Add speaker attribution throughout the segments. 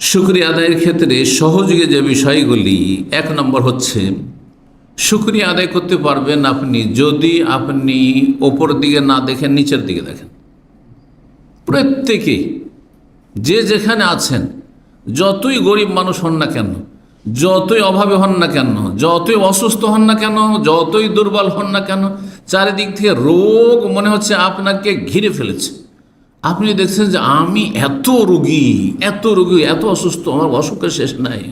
Speaker 1: শুকরিয়া আদায়ের ক্ষেত্রে সহযোগী যে বিষয়গুলি, এক নম্বর হচ্ছে শুকরিয়া আদায় করতে পারবেন আপনি যদি আপনি ওপর দিকে না দেখেন, নিচের দিকে দেখেন। প্রত্যেকেই যে যেখানে আছেন, যতই গরিব মানুষ হন না কেন, যতই অভাবে হন না কেন, যতই অসুস্থ হন না কেন, যতই দুর্বল হন না কেন, চারিদিক থেকে রোগ মনে হচ্ছে আপনাকে ঘিরে ফেলেছে। আপনি দেখছেন যে আমি এত রোগী, এত অসুস্থ, আমার অসুখের শেষ নাই,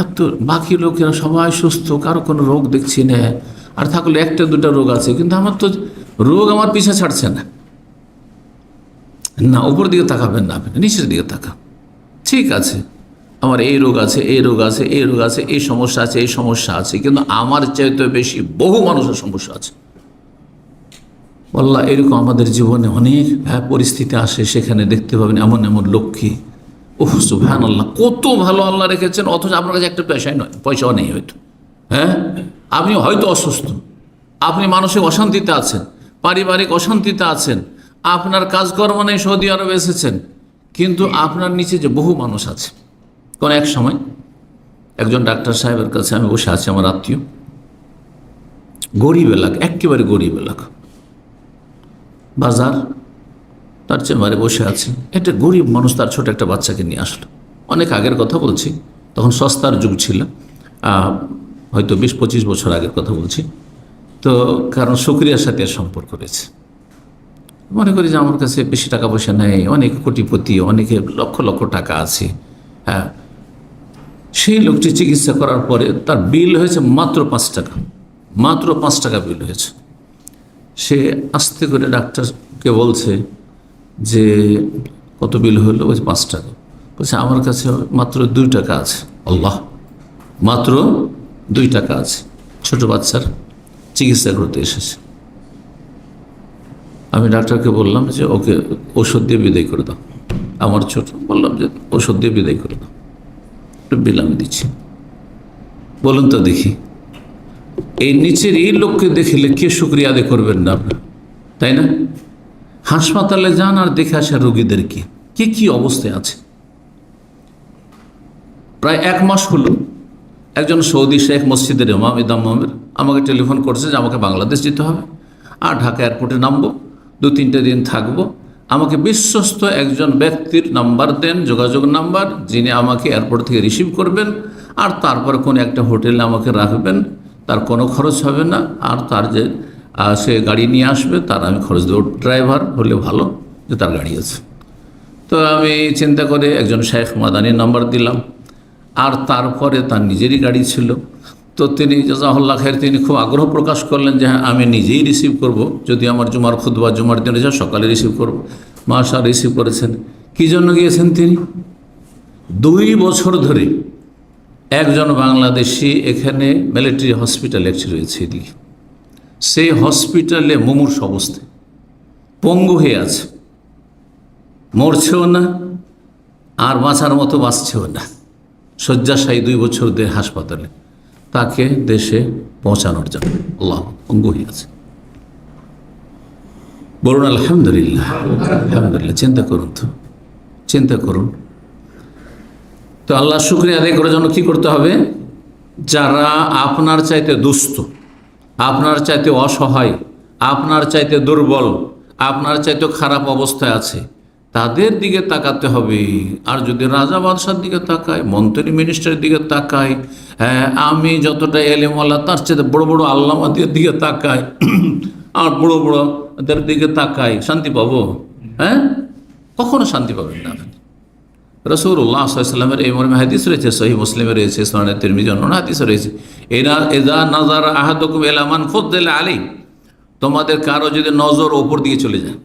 Speaker 1: এত বাকি লোকেরা সবাই সুস্থ, কারো কোনো রোগ দেখছি না, আর থাকলে একটা দুটা রোগ আছে, কিন্তু আমার তো রোগ আমার পিছা ছাড়ছে না। না, উপর দিকে তাকাবেন না, আপনি নিচের দিকে তাকান। ঠিক আছে, আমার এই রোগ আছে, এই রোগ আছে, এই রোগ আছে, এই সমস্যা আছে, এই সমস্যা আছে, কিন্তু আমার চাইতে বেশি বহু মানুষের সমস্যা আছে। আল্লাহ, এরকম আমাদের জীবনে অনেক পরিস্থিতি আসে, সেখানে দেখতে পাবেন এমন এমন লোককে, ওহ সুবহানাল্লাহ, কত ভালো আল্লাহ রেখেছেন, অথচ আপনার কাছে একটা পয়সাও নেই হয়তো। হ্যাঁ, আপনি হয়তো অসুস্থ, আপনি মানসিক অশান্তিতে আছেন, পারিবারিক অশান্তিতে আছেন, আপনার কাজকর্ম নেই, সৌদি আরবে এসেছেন, কিন্তু আপনার নিচে যে বহু মানুষ আছে। কোন এক সময় একজন ডাক্তার সাহেবের কাছে আমি বসে আছি, আমার আত্মীয়, গরিব এলাকা, একেবারে গরিব এলাকা, বাজার, তার চেম্বারে বসে আছে। একটা গরিব মানুষ তার ছোট একটা বাচ্চাকে নিয়ে আসলো। অনেক আগের কথা বলছি, তখন সস্তার যুগ ছিল, হয়তো 20-25 বছর আগের কথা বলছি। তো কারণ শুকরিয়ার সাথে এর সম্পর্ক রয়েছে। মনে করি যে আমার কাছে বেশি টাকা পয়সা নেই, অনেক কোটিপতি, অনেকে লক্ষ লক্ষ টাকা আছে। হ্যাঁ, সেই লোকটি চিকিৎসা করার পরে তার বিল হয়েছে মাত্র 5 টাকা, মাত্র 5 টাকা বিল হয়েছে। সে আস্তে করে ডাক্তারকে বলছে যে কত বিল হলো? বলছে 5 টাকা। বলছে আমার কাছে মাত্র 2 টাকা আছে। আল্লাহ, মাত্র 2 টাকা আছে, ছোট বাচ্চার চিকিৎসা করতে এসেছে। আমি ডাক্তারকে বললাম যে ওকে ওষুধ দিয়ে বিদায় করে দাও। আমার ছোট, বললাম যে ওষুধ দিয়ে বিদায় করে দাও, একটু বিল আমি দিচ্ছি। বলুন তো দেখি, এই নিচের এই লোককে দেখলে কে শুকরিয়া আদায় করবেন না আপনার, তাই না? হাসপাতালে যান আর দেখে আসা রোগীদের কি অবস্থায় আছে। প্রায় 1 মাস হলো একজন সৌদি শেখ, মসজিদের ইমাম, ইমামের আমাকে টেলিফোন করছে যে আমাকে বাংলাদেশ যেতে হবে, আর ঢাকা এয়ারপোর্টে নামবো, 2-3 দিন থাকবো। আমাকে বিশ্বস্ত একজন ব্যক্তির নাম্বার দেন, যোগাযোগ নাম্বার, যিনি আমাকে এয়ারপোর্ট থেকে রিসিভ করবেন, আর তারপরে কোনো একটা হোটেলে আমাকে রাখবেন, তার কোনো খরচ হবে না, আর তার যে সে গাড়ি নিয়ে আসবে তার আমি খরচ দেবো। ড্রাইভার হলে ভালো, যে তার গাড়ি আছে। তো আমি চিন্তা করে একজন শেখ মাদানির নাম্বার দিলাম, আর তারপরে তার নিজেরই গাড়ি ছিল। তো তিনি জাযাহুল্লাহ খায়ের, তিনি খুব আগ্রহ প্রকাশ করলেন যে হ্যাঁ আমি নিজেই রিসিভ করব, যদি আমার জুমার খুতবা জুমার দিনে যা সকালে রিসিভ করব। মাশাআল্লাহ, রিসিভ করেছেন। কী জন্য গিয়েছেন তিনি? 2 বছর ধরে একজন বাংলাদেশি এখানে মিলিটারি হসপিটাল একটি রয়েছে এদিকে, সেই হসপিটালে মুমূর্ষু অবস্থায় পঙ্গু হয়ে আছে, মরছেও না আর বাঁচার মতো বাঁচছেও না, শয্যাশায়ী 2 বছর ধরে হাসপাতালে, তাকে দেশে পৌঁছানোর জন্য আল্লাহ পঙ্গু হয়ে আছে। বলুন আলহামদুলিল্লাহ, আলহামদুলিল্লাহ। চিন্তা করুন তো, চিন্তা করুন তো। আল্লাহ শুকরিয়া আদায় করার জন্য কী করতে হবে? যারা আপনার চাইতে দুস্থ, আপনার চাইতে অসহায়, আপনার চাইতে দুর্বল, আপনার চাইতে খারাপ অবস্থায় আছে, তাদের দিকে তাকাতে হবে। আর যদি রাজা বাদশার দিকে তাকায়, মন্ত্রী মিনিস্টারের দিকে তাকায়, আমি যতটা এলেমওয়ালা তার চাইতে বড় বড় আল্লামাদের দিকে তাকায়, আর বড় বড়দের দিকে তাকায়, শান্তি পাবো? হ্যাঁ, কখনো শান্তি পাবেন না। রাসূলুল্লাহ সাল্লাল্লাহু আলাইহি ওয়াসাল্লামের এই মর্মে হাদিস রয়েছে, সহিহ মুসলিমে রয়েছে, সুনানে তিরমিজি অন্যান্য হাদিসে রয়েছে, ইযা নাযারা আহাদুকুম ইলা মান ফুদ্দিলা আলাইহি, তোমাদের কারো যদি নজর ওপর দিকে চলে যায়,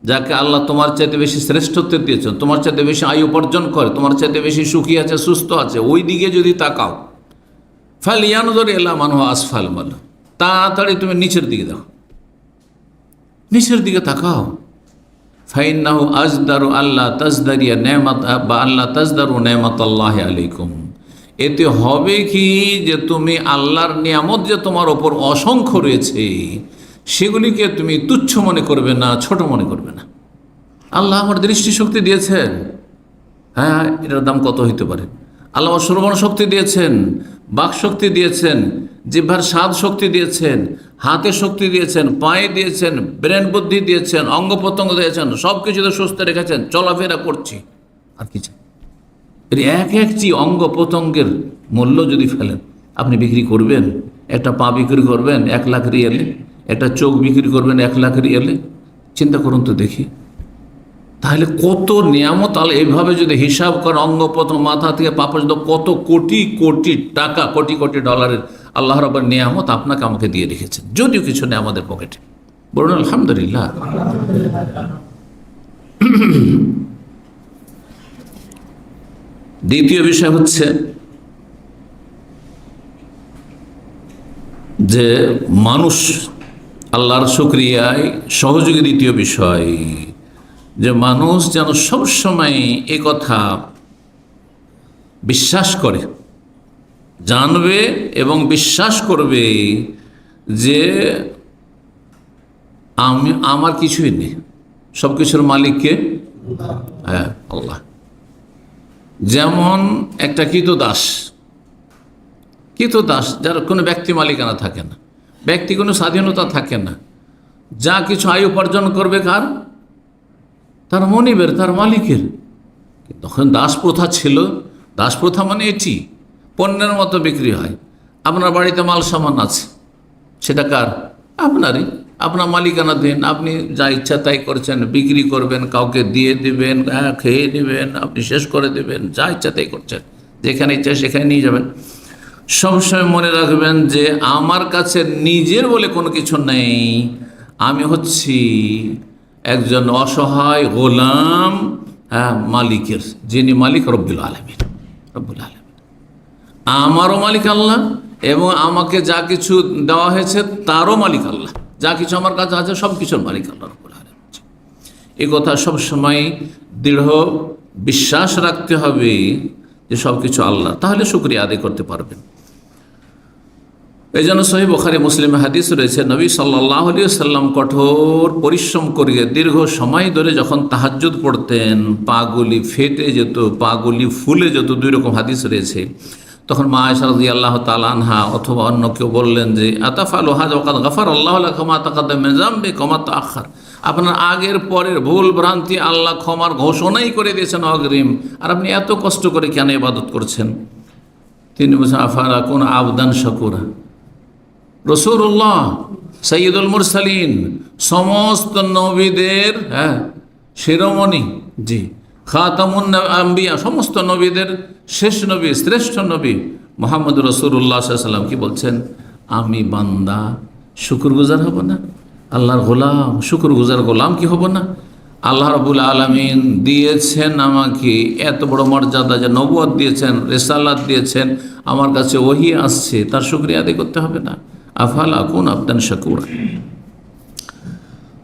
Speaker 1: যাকে আল্লাহ তোমার চাইতে বেশি শ্রেষ্ঠত্ব দিয়েছেন, তোমার চাইতে বেশি আয়ু উপার্জন করে, তোমার চাইতে বেশি সুখী আছে, সুস্থ আছে, ওই দিকে যদি তাকাও, ফালিয়ানজুর ইলা মান হুয়া আসফাল মিনহু, তাড়াতাড়ি তুমি নিচের দিকে দেখো, নিচের দিকে তাকাও। ফাইন্নাহু আজদারু আল্লাহ তাজদারিয়া নেমাত বা আল্লাহ তাজদারু নেমাতাল্লাহি আলাইকুম, এতে হবে কি যে তুমি আল্লাহর নিয়ামত যে তোমার ওপর অসংখ্য রয়েছে সেগুলিকে তুমি তুচ্ছ মনে করবে না, ছোট মনে করবে না। আল্লাহ আমার দৃষ্টিশক্তি দিয়েছেন, হ্যাঁ, এটার দাম কত হইতে পারে? আল্লাহ শ্রবণ শক্তি দিয়েছেন, বাক শক্তি দিয়েছেন, জিহ্বার স্বাদ শক্তি দিয়েছেন, হাতে শক্তি দিয়েছেন, পায়ে দিয়েছেন, ব্রেন বুদ্ধি দিয়েছেন, অঙ্গ প্রত্যঙ্গ দিয়েছেন, সব কিছুতে সুস্থ রেখেছেন, চলাফেরা করছি। আর কি চাই? এর এক একটি অঙ্গ প্রত্যঙ্গের মূল্য যদি ফেলেন, আপনি বিক্রি করবেন? একটা পা বিক্রি করবেন 1 লাখ রিয়ালে, একটা চোখ বিক্রি করবেন 1 লাখ রিয়ালে? চিন্তা করুন তো দেখি। তাহলে কত নিয়ামত আল্লাহ এইভাবে যদি হিসাব করেন, অঙ্গ প্রত্যঙ্গ মাথা থেকে পা পর্যন্ত কত কোটি কোটি টাকা, কোটি কোটি ডলারের আল্লাহ রাব্বুল নিয়ামত আপনাকে আমাকে দিয়ে রেখেছেন, যদিও কিছু নেই আমাদের পকেটে। বলুন আলহামদুলিল্লাহ। দ্বিতীয় বিষয় হচ্ছে যে মানুষ আল্লাহর শুকরিয়ায় সহযোগী। দ্বিতীয় বিষয় যে মানুষ যেন সবসময় এ কথা বিশ্বাস করে, জানবে এবং বিশ্বাস করবে যে আমার কিছুই নেই, সব কিছুর মালিককে, হ্যাঁ, আল্লাহ। যেমন একটা কৃতদাস, যার কোনো ব্যক্তি মালিকানা থাকে না, ব্যক্তি কোনো স্বাধীনতা থাকে না, যা কিছু আয় উপার্জন করবে কার? তার মনিবের, তার মালিকের। তখন দাস প্রথা ছিল। দাস প্রথা মানে এটি পণ্যের মতো বিক্রি হয়। আপনার বাড়িতে মাল সামান আছে, সেটা কার? আপনারই। আপনার মালিকানা দিন, আপনি যা ইচ্ছা তাই করছেন, বিক্রি করবেন, কাউকে দিয়ে দিবেন, খেয়ে নেবেন, আপনি শেষ করে দেবেন, যা ইচ্ছা তাই করছেন, যেখানে ইচ্ছা সেখানে নিয়ে যাবেন। সবসময় মনে রাখবেন যে আমার কাছে নিজের বলে কোনো কিছু নেই, আমি হচ্ছি একজন অসহায় গোলাম, হ্যাঁ, মালিকের, যিনি মালিক রব্বুল আলামিন। রব্বুল আলামিন আমারও মালিক আল্লাহ, এবং আমাকে যা কিছু দেওয়া হয়েছে তারও মালিক আল্লাহ। যা কিছু আমার কাছে আছে সব কিছুর মালিক আল্লাহ রব্বুল আলামিন। এই কথা সবসময় দৃঢ় বিশ্বাস রাখতে হবে যে সব কিছু আল্লাহ, তাহলে শুকরিয়া আদায় করতে পারবেন। এই জন্য সহিহ বুখারী মুসলিমে হাদিস রয়েছে, নবী সাল্লাল্লাহু আলাইহি ওয়াসাল্লাম কঠোর পরিশ্রম করিয়ে দীর্ঘ সময় ধরে যখন তাহাজ্জুদ পড়তেন, পাগুলি ফেটে যেত, পাগুলি ফুলে যেত, 2 রকম হাদিস রয়েছে। তখন মা আয়েশা রাদিয়াল্লাহু তাআলা আনহা অথবা অন্য কেউ বললেন যে আতাফালু হাযা ওয়া কাদ গাফারাল্লাহু লাকা মা তাকাদ্দামা মিন যামবিকা ওয়া মা তাআখার। আপনার আগের পরের ভুল ভ্রান্তি আল্লাহ ক্ষমার ঘোষণাই করে দিয়েছেন অগ্রিম, আর আপনি এত কষ্ট করে কেন ইবাদত করছেন? তিনি বলছেন আফালা কুন আবদান শাকুরা। রাসূলুল্লাহ সাইয়্যিদুল মুরসালিন, সমস্ত নবীদের শিরোমণি, জি, খাতামুন আম্বিয়া, সমস্ত নবীদের শেষ নবী, শ্রেষ্ঠ নবী মুহাম্মদ রাসূলুল্লাহ সাল্লাল্লাহু আলাইহি ওয়াসাল্লাম কি বলছেন? আমি বান্দা, শুকরগুজার হব না? আল্লাহর গোলাম, শুকরগুজার গোলাম কি হব না? আল্লাহ রাব্বুল আলামিন দিয়েছেন আমাকে এত বড় মর্যাদা, যে নবুয়ত দিয়েছেন, রিসালাত দিয়েছেন, আমার কাছে ওহী আসছে, তার শুকরিয়া আদায় করতে হবে না? আফালা কুন আবদান শাকুরা।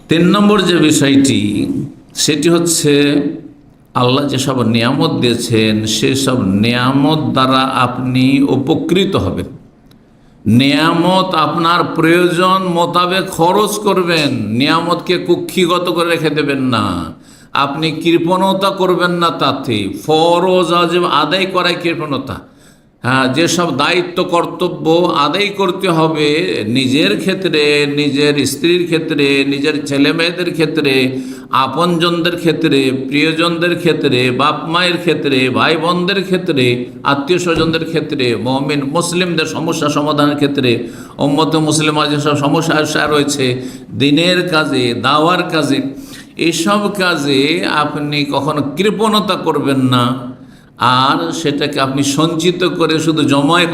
Speaker 1: 3 নম্বর যে বিষয়টি, সেটি হচ্ছে আল্লাহ যেসব নিয়ামত দিয়েছেন সেসব নিয়ামত দ্বারা আপনি উপকৃত হবেন। নিয়ামত আপনার প্রয়োজন মোতাবেক খরচ করবেন, নিয়ামতকে কুক্ষিগত করে রেখে দেবেন না, আপনি কৃপণতা করবেন না। তাতে ফরজ ওয়াজিব আদায় করায় কৃপণতা। হ্যাঁ, যেসব দায়িত্ব কর্তব্য আদায় করতে হবে নিজের ক্ষেত্রে, নিজের স্ত্রীর ক্ষেত্রে, নিজের ছেলে মেয়েদের ক্ষেত্রে, আপনজনদের ক্ষেত্রে, প্রিয়জনদের ক্ষেত্রে, বাপ মায়ের ক্ষেত্রে, ভাই বোনদের ক্ষেত্রে, আত্মীয় স্বজনদের ক্ষেত্রে, মুমিন মুসলিমদের সমস্যা সমাধানের ক্ষেত্রে, উম্মতে মুসলিমার যেসব সমস্যা রয়েছে, দিনের কাজে, দাওয়ার কাজে, এসব কাজে আপনি কখনো কৃপণতা করবেন না। আর সেটাকে আপনি সঞ্চিত করে শুধু জমাই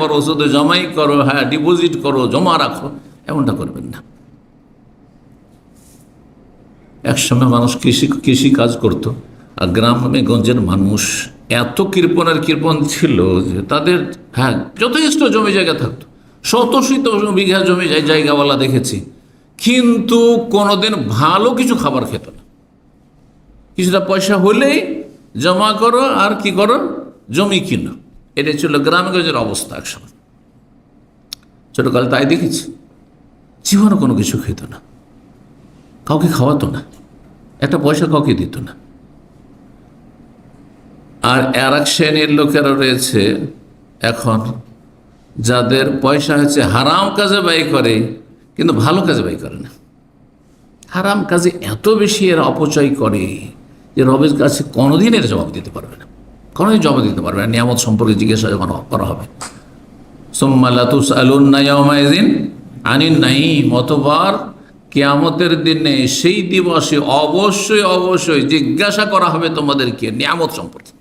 Speaker 1: করো, হ্যাঁ, ডিপোজিট করো, জমা রাখো, এমনটা করবেন না। একসময় মানুষ কৃষি কাজ করতো, আর গ্রামে গঞ্জের মানুষ এত কৃপণ ছিল যে তাদের, হ্যাঁ, যথেষ্ট জমি জায়গা থাকতো, শত বিঘা জমি জায়গাওয়ালা দেখেছি, কিন্তু কোনোদিন ভালো কিছু খাবার খেত না। কিছুটা পয়সা হলেই জমা করো আর কি করো, জমি কিনো। এটাই ছিল গ্রামগঞ্জের অবস্থা একসময়। ছোটকালে তাই দেখেছি, জীবনে কোনো কিছু খেত না, কাউকে খাওয়াতো না, একটা পয়সা কাউকে দিত না। আর এক শ্রেণীর লোকেরা রয়েছে এখন, যাদের পয়সা হচ্ছে হারাম কাজে ব্যয় করে কিন্তু ভালো কাজে ব্যয় করে না। হারাম কাজে এত বেশি এরা অপচয় করে যে রবের কাছে কোনোদিন এর জবাব দিতে পারবে না, কোনোদিন জবাব দিতে পারবে না। নিয়ামত সম্পর্কে জিজ্ঞাসা যখন করা হবে, সুম্মা লা তুসআলুন্না ইয়াওমাইযিন আনিন নাঈম, অতঃপর কিয়ামতের দিনে সেই দিবসে অবশ্যই অবশ্যই জিজ্ঞাসা করা হবে তোমাদেরকে নিয়ামত সম্পর্কে।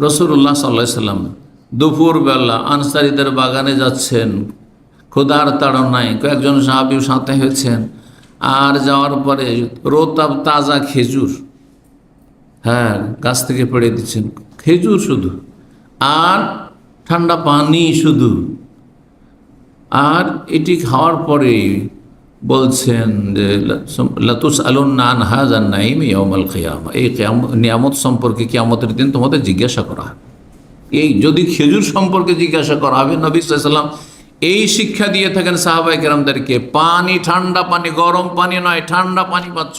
Speaker 1: রাসূলুল্লাহ সাল্লাল্লাহু আলাইহি সাল্লাম দুপুরবেলা আনসারীদের বাগানে যাচ্ছেন, ক্ষুধার তাড়নায় কয়েকজন সাহাবী সাথে হয়েছেন, আর যাওয়ার পরে রোতাব তাজা খেজুর, হ্যাঁ, গাছ থেকে পেড়ে দিচ্ছেন, খেজুর শুধু, আর ঠান্ডা পানি শুধু। আর এটি খাওয়ার পরে বলছেন যে লা তুসআলুন্না আন হাযান নাঈম ইয়াওমাল কিয়ামা, এই নিয়ামত সম্পর্কে কিয়ামতের দিন তোমাদের জিজ্ঞাসা করা হবে। এই যদি খেজুর সম্পর্কে জিজ্ঞাসা করা হবে, নবী সাল্লাল্লাহু আলাইহি ওয়াসাল্লাম এই শিক্ষা দিয়ে থাকেন সাহাবায়ে কেরামদেরকে, পানি ঠান্ডা পানি, গরম পানি নয়, ঠান্ডা পানি পাচ্ছ।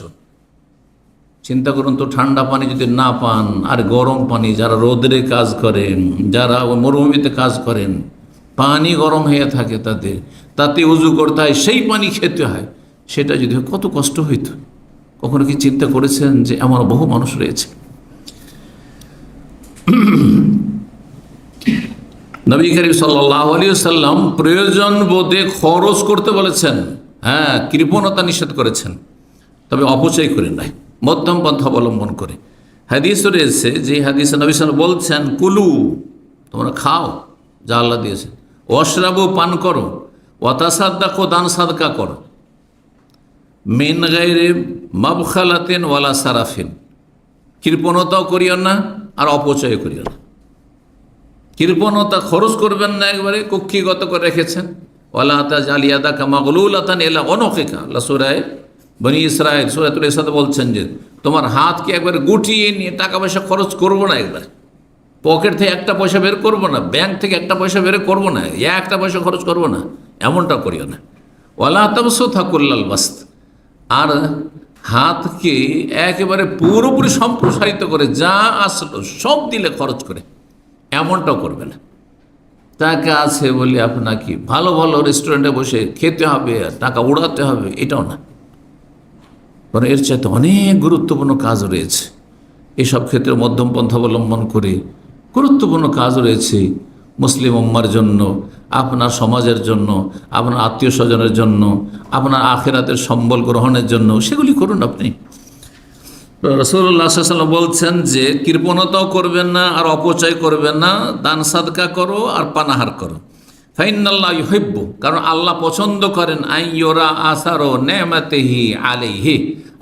Speaker 1: চিন্তা করুন তো, ঠান্ডা পানি যদি না পান আর গরম পানি, যারা রোদে কাজ করেন, যারা মরুভূমিতে কাজ করেন, পানি গরম হয়ে থাকে তাতে উজু করতে হয়, সেই পানি খেতে হয়, সেটা যদি কত কষ্ট হইত। কখনো কি চিন্তা করেছেন যে এমন বহু মানুষ রয়েছে? নবী করিম সাল্লাল্লাহু আলাইহি ওয়াসাল্লাম প্রয়োজন বোধে খরচ করতে বলেছেন, হ্যাঁ, কৃপণতা নিষেধ করেছেন, তবে অপচয় করে নাই, মধ্যম পন্থা অবলম্বন করে। হাদিস রয়েছে, যে হাদিসে নবী সাল্লাল্লাহু বলছেন, কুলু, তোমরা খাও যা আল্লাহ দিয়েছে, ওয়াশরাবু, পান করো, ওয়াতাসাদ্দাকু, দান সাদকা করো, মিন গায়রি মাবখালাতিন ওয়ালা সারাফিন, কৃপণতাও করিও না আর অপচয় করিও না। কৃপণতা, খরচ করবেন না, একবারে কক্ষিগত করে রেখেছেন। ওয়ালা তাজালিয়াদাকা মাগলুলাতান ইলা উনুকিকা, আল্লাহ সূরা বনী ইসরাঈল সূরাতুল ইসরাতে বলছেন যে তোমার হাতকে একবারে গুটিয়ে নিয়ে টাকা পয়সা খরচ করবো না, একবার পকেট থেকে একটা পয়সা বের করবো না, ব্যাংক থেকে একটা পয়সা বের করবো না, একটা পয়সা খরচ করবো না, এমনটা করিও না। ওয়ালা তাবসুতা কুল্লাল বাসত, আর হাতকে একেবারে পুরোপুরি সম্প্রসারিত করে যা আসলো সব দিলে খরচ করে, এমনটাও করবে না। টাকা আছে বলে আপনাকে ভালো ভালো রেস্টুরেন্টে বসে খেতে হবে আর টাকা উড়াতে হবে, এটাও না। কারণ এর চাইতে অনেক গুরুত্বপূর্ণ কাজ রয়েছে। এসব ক্ষেত্রে মধ্যম পন্থা অবলম্বন করে গুরুত্বপূর্ণ কাজ রয়েছে মুসলিম উম্মার জন্য, আপনার সমাজের জন্য, আপনার আত্মীয় স্বজনের জন্য, আপনার আখিরাতের সম্বল গ্রহণের জন্য, সেগুলি করুন আপনি। রাসূলুল্লাহ সাল্লাল্লাহু আলাইহি ওয়াসাল্লাম বলছেন যে কৃপণতাও করবেন না আর অপচয় করবেন না, দান সাদকা করো আর পানাহার করো। ফাইনাল্লাহ ইউহিব্বু, কারণ আল্লাহ পছন্দ করেন আইয়ুরা আসারো নেমাতিহি আলাইহি,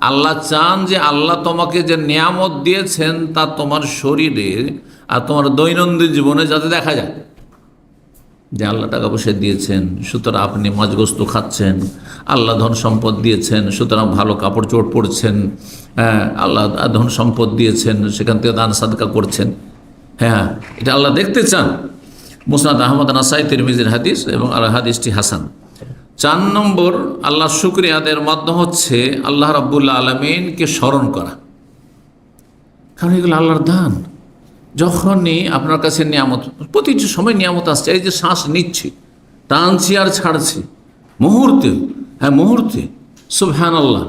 Speaker 1: আল্লাহ চান যে আল্লাহ তোমাকে যে নিয়ামত দিয়েছেন তা তোমার শরীরে আর তোমার দৈনন্দিন জীবনে যাতে দেখা যায়, যে আল্লাহ টাকা পয়সা দিয়েছেন সুতরাং আপনি মাছগোস্ত খাচ্ছেন, আল্লাহ ধন সম্পদ দিয়েছেন সুতরাং ভালো কাপড় চোপড় পরছেন, হ্যাঁ, আল্লাহ ধন সম্পদ দিয়েছেন সেখান থেকে দান সাদকা করছেন, হ্যাঁ, এটা আল্লাহ দেখতে চান। মুসনাদ আহমদ, নাসাই, তিরমিজির হাদিস এবং হাদিসটি হাসান। 4 নম্বর আল্লাহ শুকরিয়া আদায়ের মাধ্যম হচ্ছে আল্লাহ রাব্বুল আলামিনকে স্মরণ করা, কারণ এগুলো আল্লাহর দান। যখনই আপনার কাছে নিয়ামত, প্রতিটি সময় নিয়ামত আসছে, এই যে শ্বাস নিচ্ছি, টানছি আর ছাড়ছি, মুহূর্তে, হ্যাঁ মুহূর্তে, সুবহানাল্লাহ,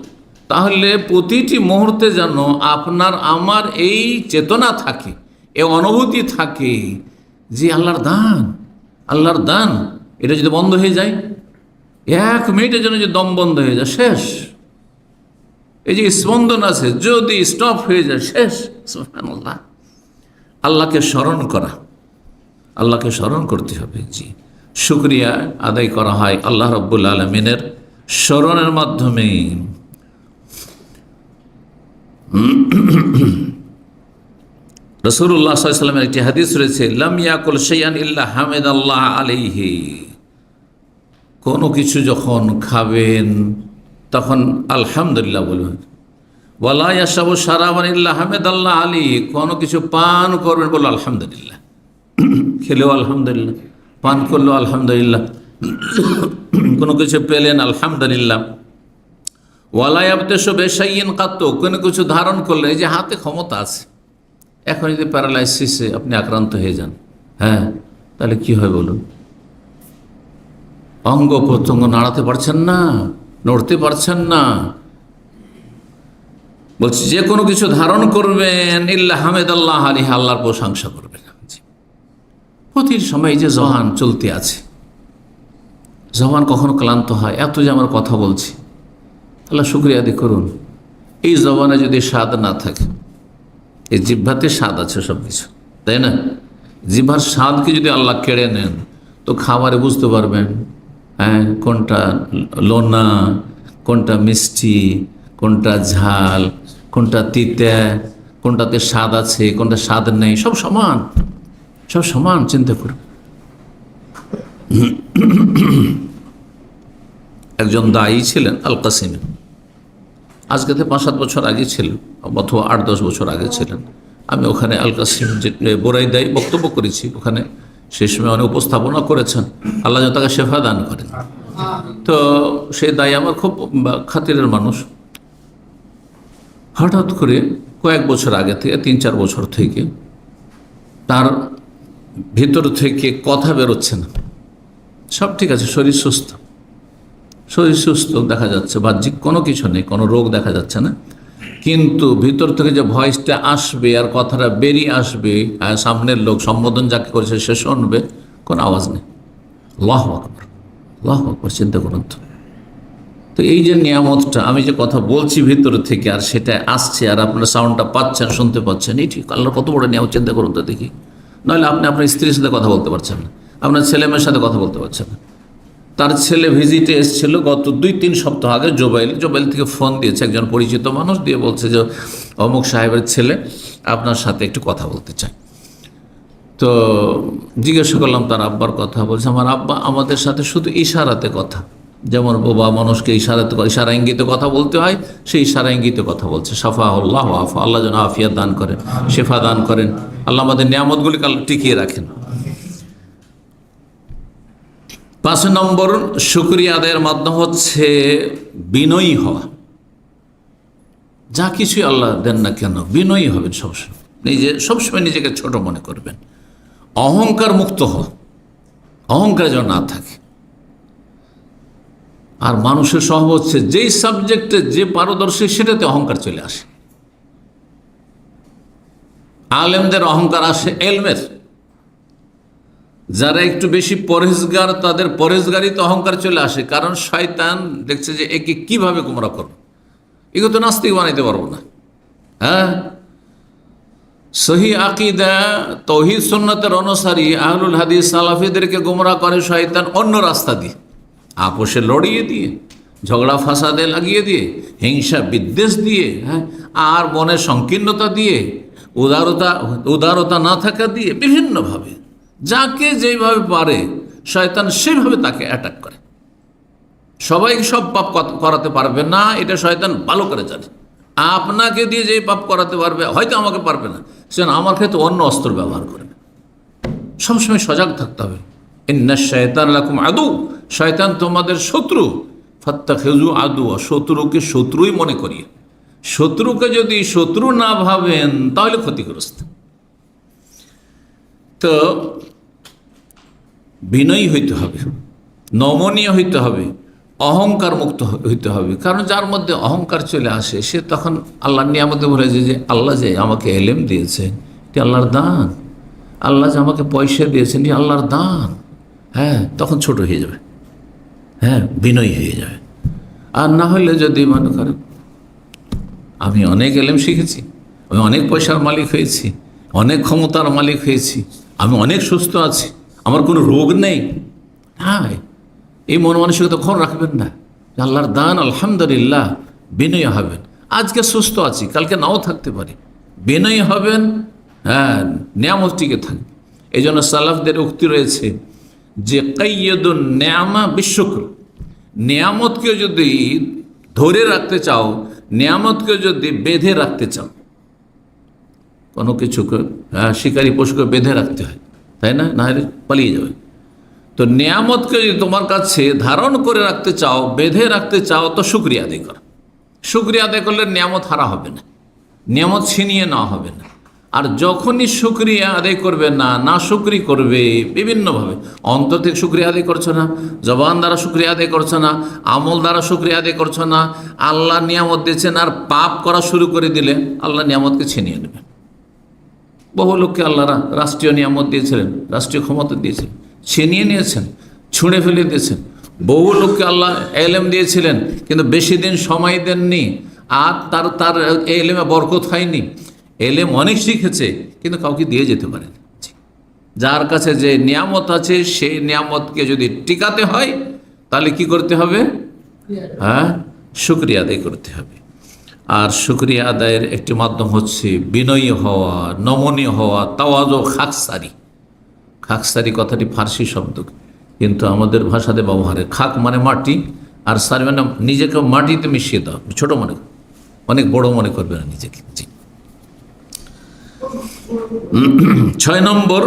Speaker 1: তাহলে প্রতিটি মুহূর্তে যেন আপনার আমার এই চেতনা থাকে, এই অনুভূতি থাকে যে আল্লাহর দান, আল্লাহর দান। এটা যদি বন্ধ হয়ে যায়, 1 মিনিটের জন্য যে দম বন্ধ হয়ে যায়, শেষ। এই যে স্পন্দন আছে যদি স্টপ হয়ে যায়, শেষ। সুবহানাল্লাহ, আল্লাহকে স্মরণ করা, আল্লাহকে স্মরণ করতে হবে। জি, শুকরিয়া আদায় করা হয় আল্লাহ রাব্বুল আলামিনের স্মরণের মাধ্যমে। রাসূলুল্লাহ সাল্লাল্লাহু আলাইহি ওয়াসাল্লামের একটি হাদিস রয়েছে, লাম ইয়াকুল শাইআন ইল্লা হামিদাল্লাহ আলাইহি, কোনো কিছু যখন খাবেন তখন আলহামদুলিল্লাহ বলবেন। ওয়ালা ইয়াশরাবু শারাবান ইল্লা হামিদাল্লাহ আলাইহি, কোনো কিছু পান করবেন বলো আলহামদুলিল্লাহ, খেলেও আলহামদুলিল্লাহ, পান করলেও আলহামদুলিল্লাহ, কোনো কিছু পেলেন আলহামদুলিল্লাহ। ওয়ালা ইয়াবতাশু বিশাইইন কাত্তু, কোনো কিছু ধারণ করলে, এই যে হাতে ক্ষমতা আছে, এখন যদি প্যারালাইসিসে আপনি আক্রান্ত হয়ে যান, হ্যাঁ, তাহলে কি হয় বলুন? অঙ্গ প্রত্যঙ্গ নাড়াতে পারছেন না, নড়তে পারছেন না। বলছি যে কোনো কিছু ধারণ করবেন ইল্লা হামেদাল্লাহ আলাইহি, আল্লাহর প্রশংসা করবেন। প্রতির সময় যে জবান চলতে আছে, জবান কখনো ক্লান্ত হয়, এত যে আমার কথা বলছি, আল্লাহ শুকরিয়া আদায় করুন। এই জবানে যদি স্বাদ না থাকে, এই জিহ্বাতে স্বাদ আছে সব কিছু, তাই না? জিহ্বার স্বাদকে যদি আল্লাহ কেড়ে নেন তো খাবারে বুঝতে পারবেন, হ্যাঁ, কোনটা লোনা, কোনটা মিষ্টি, কোনটা ঝাল, কোনটা তিতা, কোনটাতে স্বাদ আছে, কোনটা স্বাদ নেই, সব সমান, সব সমান। চিন্তা করুন। একজন দায়ী ছিলেন আল কাসিমে, আজকে থেকে 5-7 বছর আগে ছিলেন, অথবা 8-10 বছর আগে ছিলেন। আমি ওখানে আল কাসিম যে বোরাই দায়ী বক্তব্য করেছি, ওখানে সেই সময় অনেক উপস্থাপনা করেছেন। আল্লাহ যেন তাকে শেফা দান করেন। তো সেই দায়ী আমার খুব খাতিরের মানুষ। হঠাৎ করে কয়েক বছর আগে থেকে, 3-4 বছর থেকে তার ভিতর থেকে কথা বেরোচ্ছে না। সব ঠিক আছে, শরীর সুস্থ, শরীর সুস্থ দেখা যাচ্ছে, বাহ্যিক কোনো কিছু নেই, কোনো রোগ দেখা যাচ্ছে না, কিন্তু ভিতর থেকে যে ভয়েসটা আসবে আর কথাটা বেরিয়ে আসবে, সামনের লোক সম্বোধন যাকে করেছে সে শুনবে, কোনো আওয়াজ নেই। আল্লাহু আকবার, আল্লাহু আকবার। চিন্তা করুন তো। তো এই যে নিয়ামতটা, আমি যে কথা বলছি ভিতর থেকে আর সেটা আসছে আর আপনারা সাউন্ডটা পাচ্ছেন, শুনতে পাচ্ছেন, এই ঠিক আল্লাহর কত বড় নিয়ামত। চিন্তা করুন তো দেখি। নইলে আপনি আপনার স্ত্রীর সাথে কথা বলতে পারছেন না, আপনার ছেলে মেয়ের সাথে কথা বলতে পারছেন না। তার ছেলে ভিজিটে এসেছিল গত 2-3 সপ্তাহ আগে। জোবাইল থেকে ফোন দিয়েছে একজন পরিচিত মানুষ, দিয়ে বলছে যে অমুক সাহেবের ছেলে আপনার সাথে একটু কথা বলতে চায়। তো জিজ্ঞাসা করলাম তার আব্বার কথা। বলছে আমার আব্বা আমাদের সাথে শুধু ইশারাতে কথা, যেমন বাবা মানুষকে ইশারা ইঙ্গিতে কথা বলতে হয়, সেই ইশারা ইঙ্গিতে কথা বলছে। সাফা আল্লাহ আফা, আল্লাহ যেন আফিয়াত দান করেন, শেফা দান করেন, আল্লাহ আমাদের নিয়ামতগুলিকে আল্লাহ টিকিয়ে রাখেন। 5 নম্বর শুকরিয়া আদায়ের মাধ্যম হচ্ছে বিনয়ী হওয়া। যা কিছুই আল্লাহ দেন না কেন বিনয়ী হবেন সবসময়, সবসময় নিজেকে ছোট মনে করবেন। অহংকার মুক্ত হওয়া, অহংকার যেন না থাকে। আর মানুষের স্বভাব হচ্ছে যেই সাবজেক্টে যে পারদর্শী সেটাতে অহংকার চলে আসে। আলেমদের অহংকার আসে এলমের, যারা একটু বেশি পরহেজগার তাদের পরহেজগারিতে অহংকার চলে আসে, কারণ শয়তান দেখছে যে একে কিভাবে গোমরা করবো, এগুলো তো নাস্তিক বানাইতে পারবো না। হ্যাঁ, সহি আকিদা তৌহিদ সুন্নতের অনুসারী আহলুল হাদিস সালাফিদেরকে গোমরা করে শয়তান অন্য রাস্তা দিয়ে, আপোষে লড়িয়ে দিয়ে, ঝগড়া ফাসাদে লাগিয়ে দিয়ে, হিংসা বিদ্বেষ দিয়ে, হ্যাঁ, আর মনের সংকীর্ণতা দিয়ে, উদারতা না থাকা দিয়ে, বিভিন্নভাবে যাকে যেইভাবে পারে শয়তান সেভাবে তাকে অ্যাটাক করে। সবাই সব পাপ করাতে পারবে না, এটা শয়তান ভালো করে জানে। আপনাকে দিয়ে যে পাপ করাতে পারবে, হয়তো আমাকে পারবে না, সেজন্য আমার ক্ষেত্রে অন্য অস্ত্র ব্যবহার করবে। সবসময় সজাগ থাকতে হবে। ইন্না শায়তান লাকুম আদু, শয়তান তোমাদের শত্রু, ফাত্তাখিযু আদু, শত্রুকে শত্রুই মনে করিয়ে। শত্রুকে যদি শত্রু না ভাবেন তাহলে ক্ষতিগ্রস্ত। তো বিনয়ী হইতে হবে, নমনীয় হইতে হবে, অহংকার মুক্ত হইতে হবে। কারণ যার মধ্যে অহংকার চলে আসে সে তখন আল্লাহর নিয়ামতে বলে যে আল্লাহ যে আমাকে এলেম দিয়েছেন এটি আল্লাহর দান, আল্লাহ যে আমাকে পয়সা দিয়েছেন এটি আল্লাহর দান, হ্যাঁ, তখন ছোট হয়ে যাবে, হ্যাঁ, বিনয়ী হয়ে যাবে। আর না হলে যদি মনে করেন আমি অনেক এলেম শিখেছি, আমি অনেক পয়সার মালিক হয়েছি, অনেক ক্ষমতার মালিক হয়েছি, আমি অনেক সুস্থ আছি, আমার কোনো রোগ নেই, হ্যাঁ, এই মন মানসিকতা কখন রাখবেন না। আল্লাহর দান, আলহামদুলিল্লাহ, বিনয়ী হবেন। আজকে সুস্থ আছি, কালকে নাও থাকতে পারি, বিনয়ী হবেন, হ্যাঁ, নিয়ামত টিকে থাকবে। এই জন্য সালাফদের উক্তি রয়েছে যে কাইয়্যিদুন নিয়ামা বিশুকর, নিয়ামতকে যদি ধরে রাখতে চাও, নিয়ামতকে যদি বেঁধে রাখতে চাও, কোনো কিছুকে শিকারী পশুকে বেঁধে রাখতে হয়, তাই না, না হলে পালিয়ে যাবে। তো নিয়ামতকে যদি তোমার কাছে ধারণ করে রাখতে চাও, বেঁধে রাখতে চাও, তো শুকরিয়া আদায় করো। শুকরিয়া আদায় করলে নিয়ামত হারা হবে না, নিয়ামত ছিনিয়ে নেওয়া হবে না। আর যখনই শুকরিয়া আদায় করবে না, না শুকরি করবে বিভিন্নভাবে, অন্তর থেকে শুকরিয়া আদায় করছো না, জবান দ্বারা শুকরিয়া আদায় করছো না, আমল দ্বারা শুকরিয়া আদায় করছো না, আল্লাহ নিয়ামত দিয়েছেন আর পাপ করা শুরু করে দিলে আল্লাহ নিয়ামতকে ছিনিয়ে নেবেন। বহু লোককে আল্লাহ রাষ্ট্রীয় নিয়ামত দিয়েছিলেন, রাষ্ট্রীয় ক্ষমতা দিয়েছিলেন, ছিনিয়ে নিয়েছেন, ছুঁড়ে ফেলে দিয়েছেন। বহু লোককে আল্লাহ এলেম দিয়েছিলেন, কিন্তু বেশি দিন সময় দেননি, আর তার এলেমে বরকত হয়নি। এলেম অনেক শিখেছে, কিন্তু কাউকে দিয়ে যেতে পারেন। যার কাছে যে নিয়ামত আছে সেই নিয়ামতকে যদি টিকাতে হয় তাহলে কি করতে হবে? হ্যাঁ, শুকরিয়া আদায় করতে হবে। আর শুকরিয়া আদায়ের একটি মাধ্যম হচ্ছে বিনয়ী হওয়া, নমনীয় হওয়া, তাওয়াজু, খাকসারি। খাকসারি কথাটি ফার্সি শব্দ, কিন্তু আমাদের ভাষাতে ব্যবহারে খাক মানে মাটি, আর সারি মানে নিজেকে মাটিতে মিশিয়ে দাও, ছোট মনে, অনেক বড় মনে করবে না নিজেকে। জি। 6 নম্বর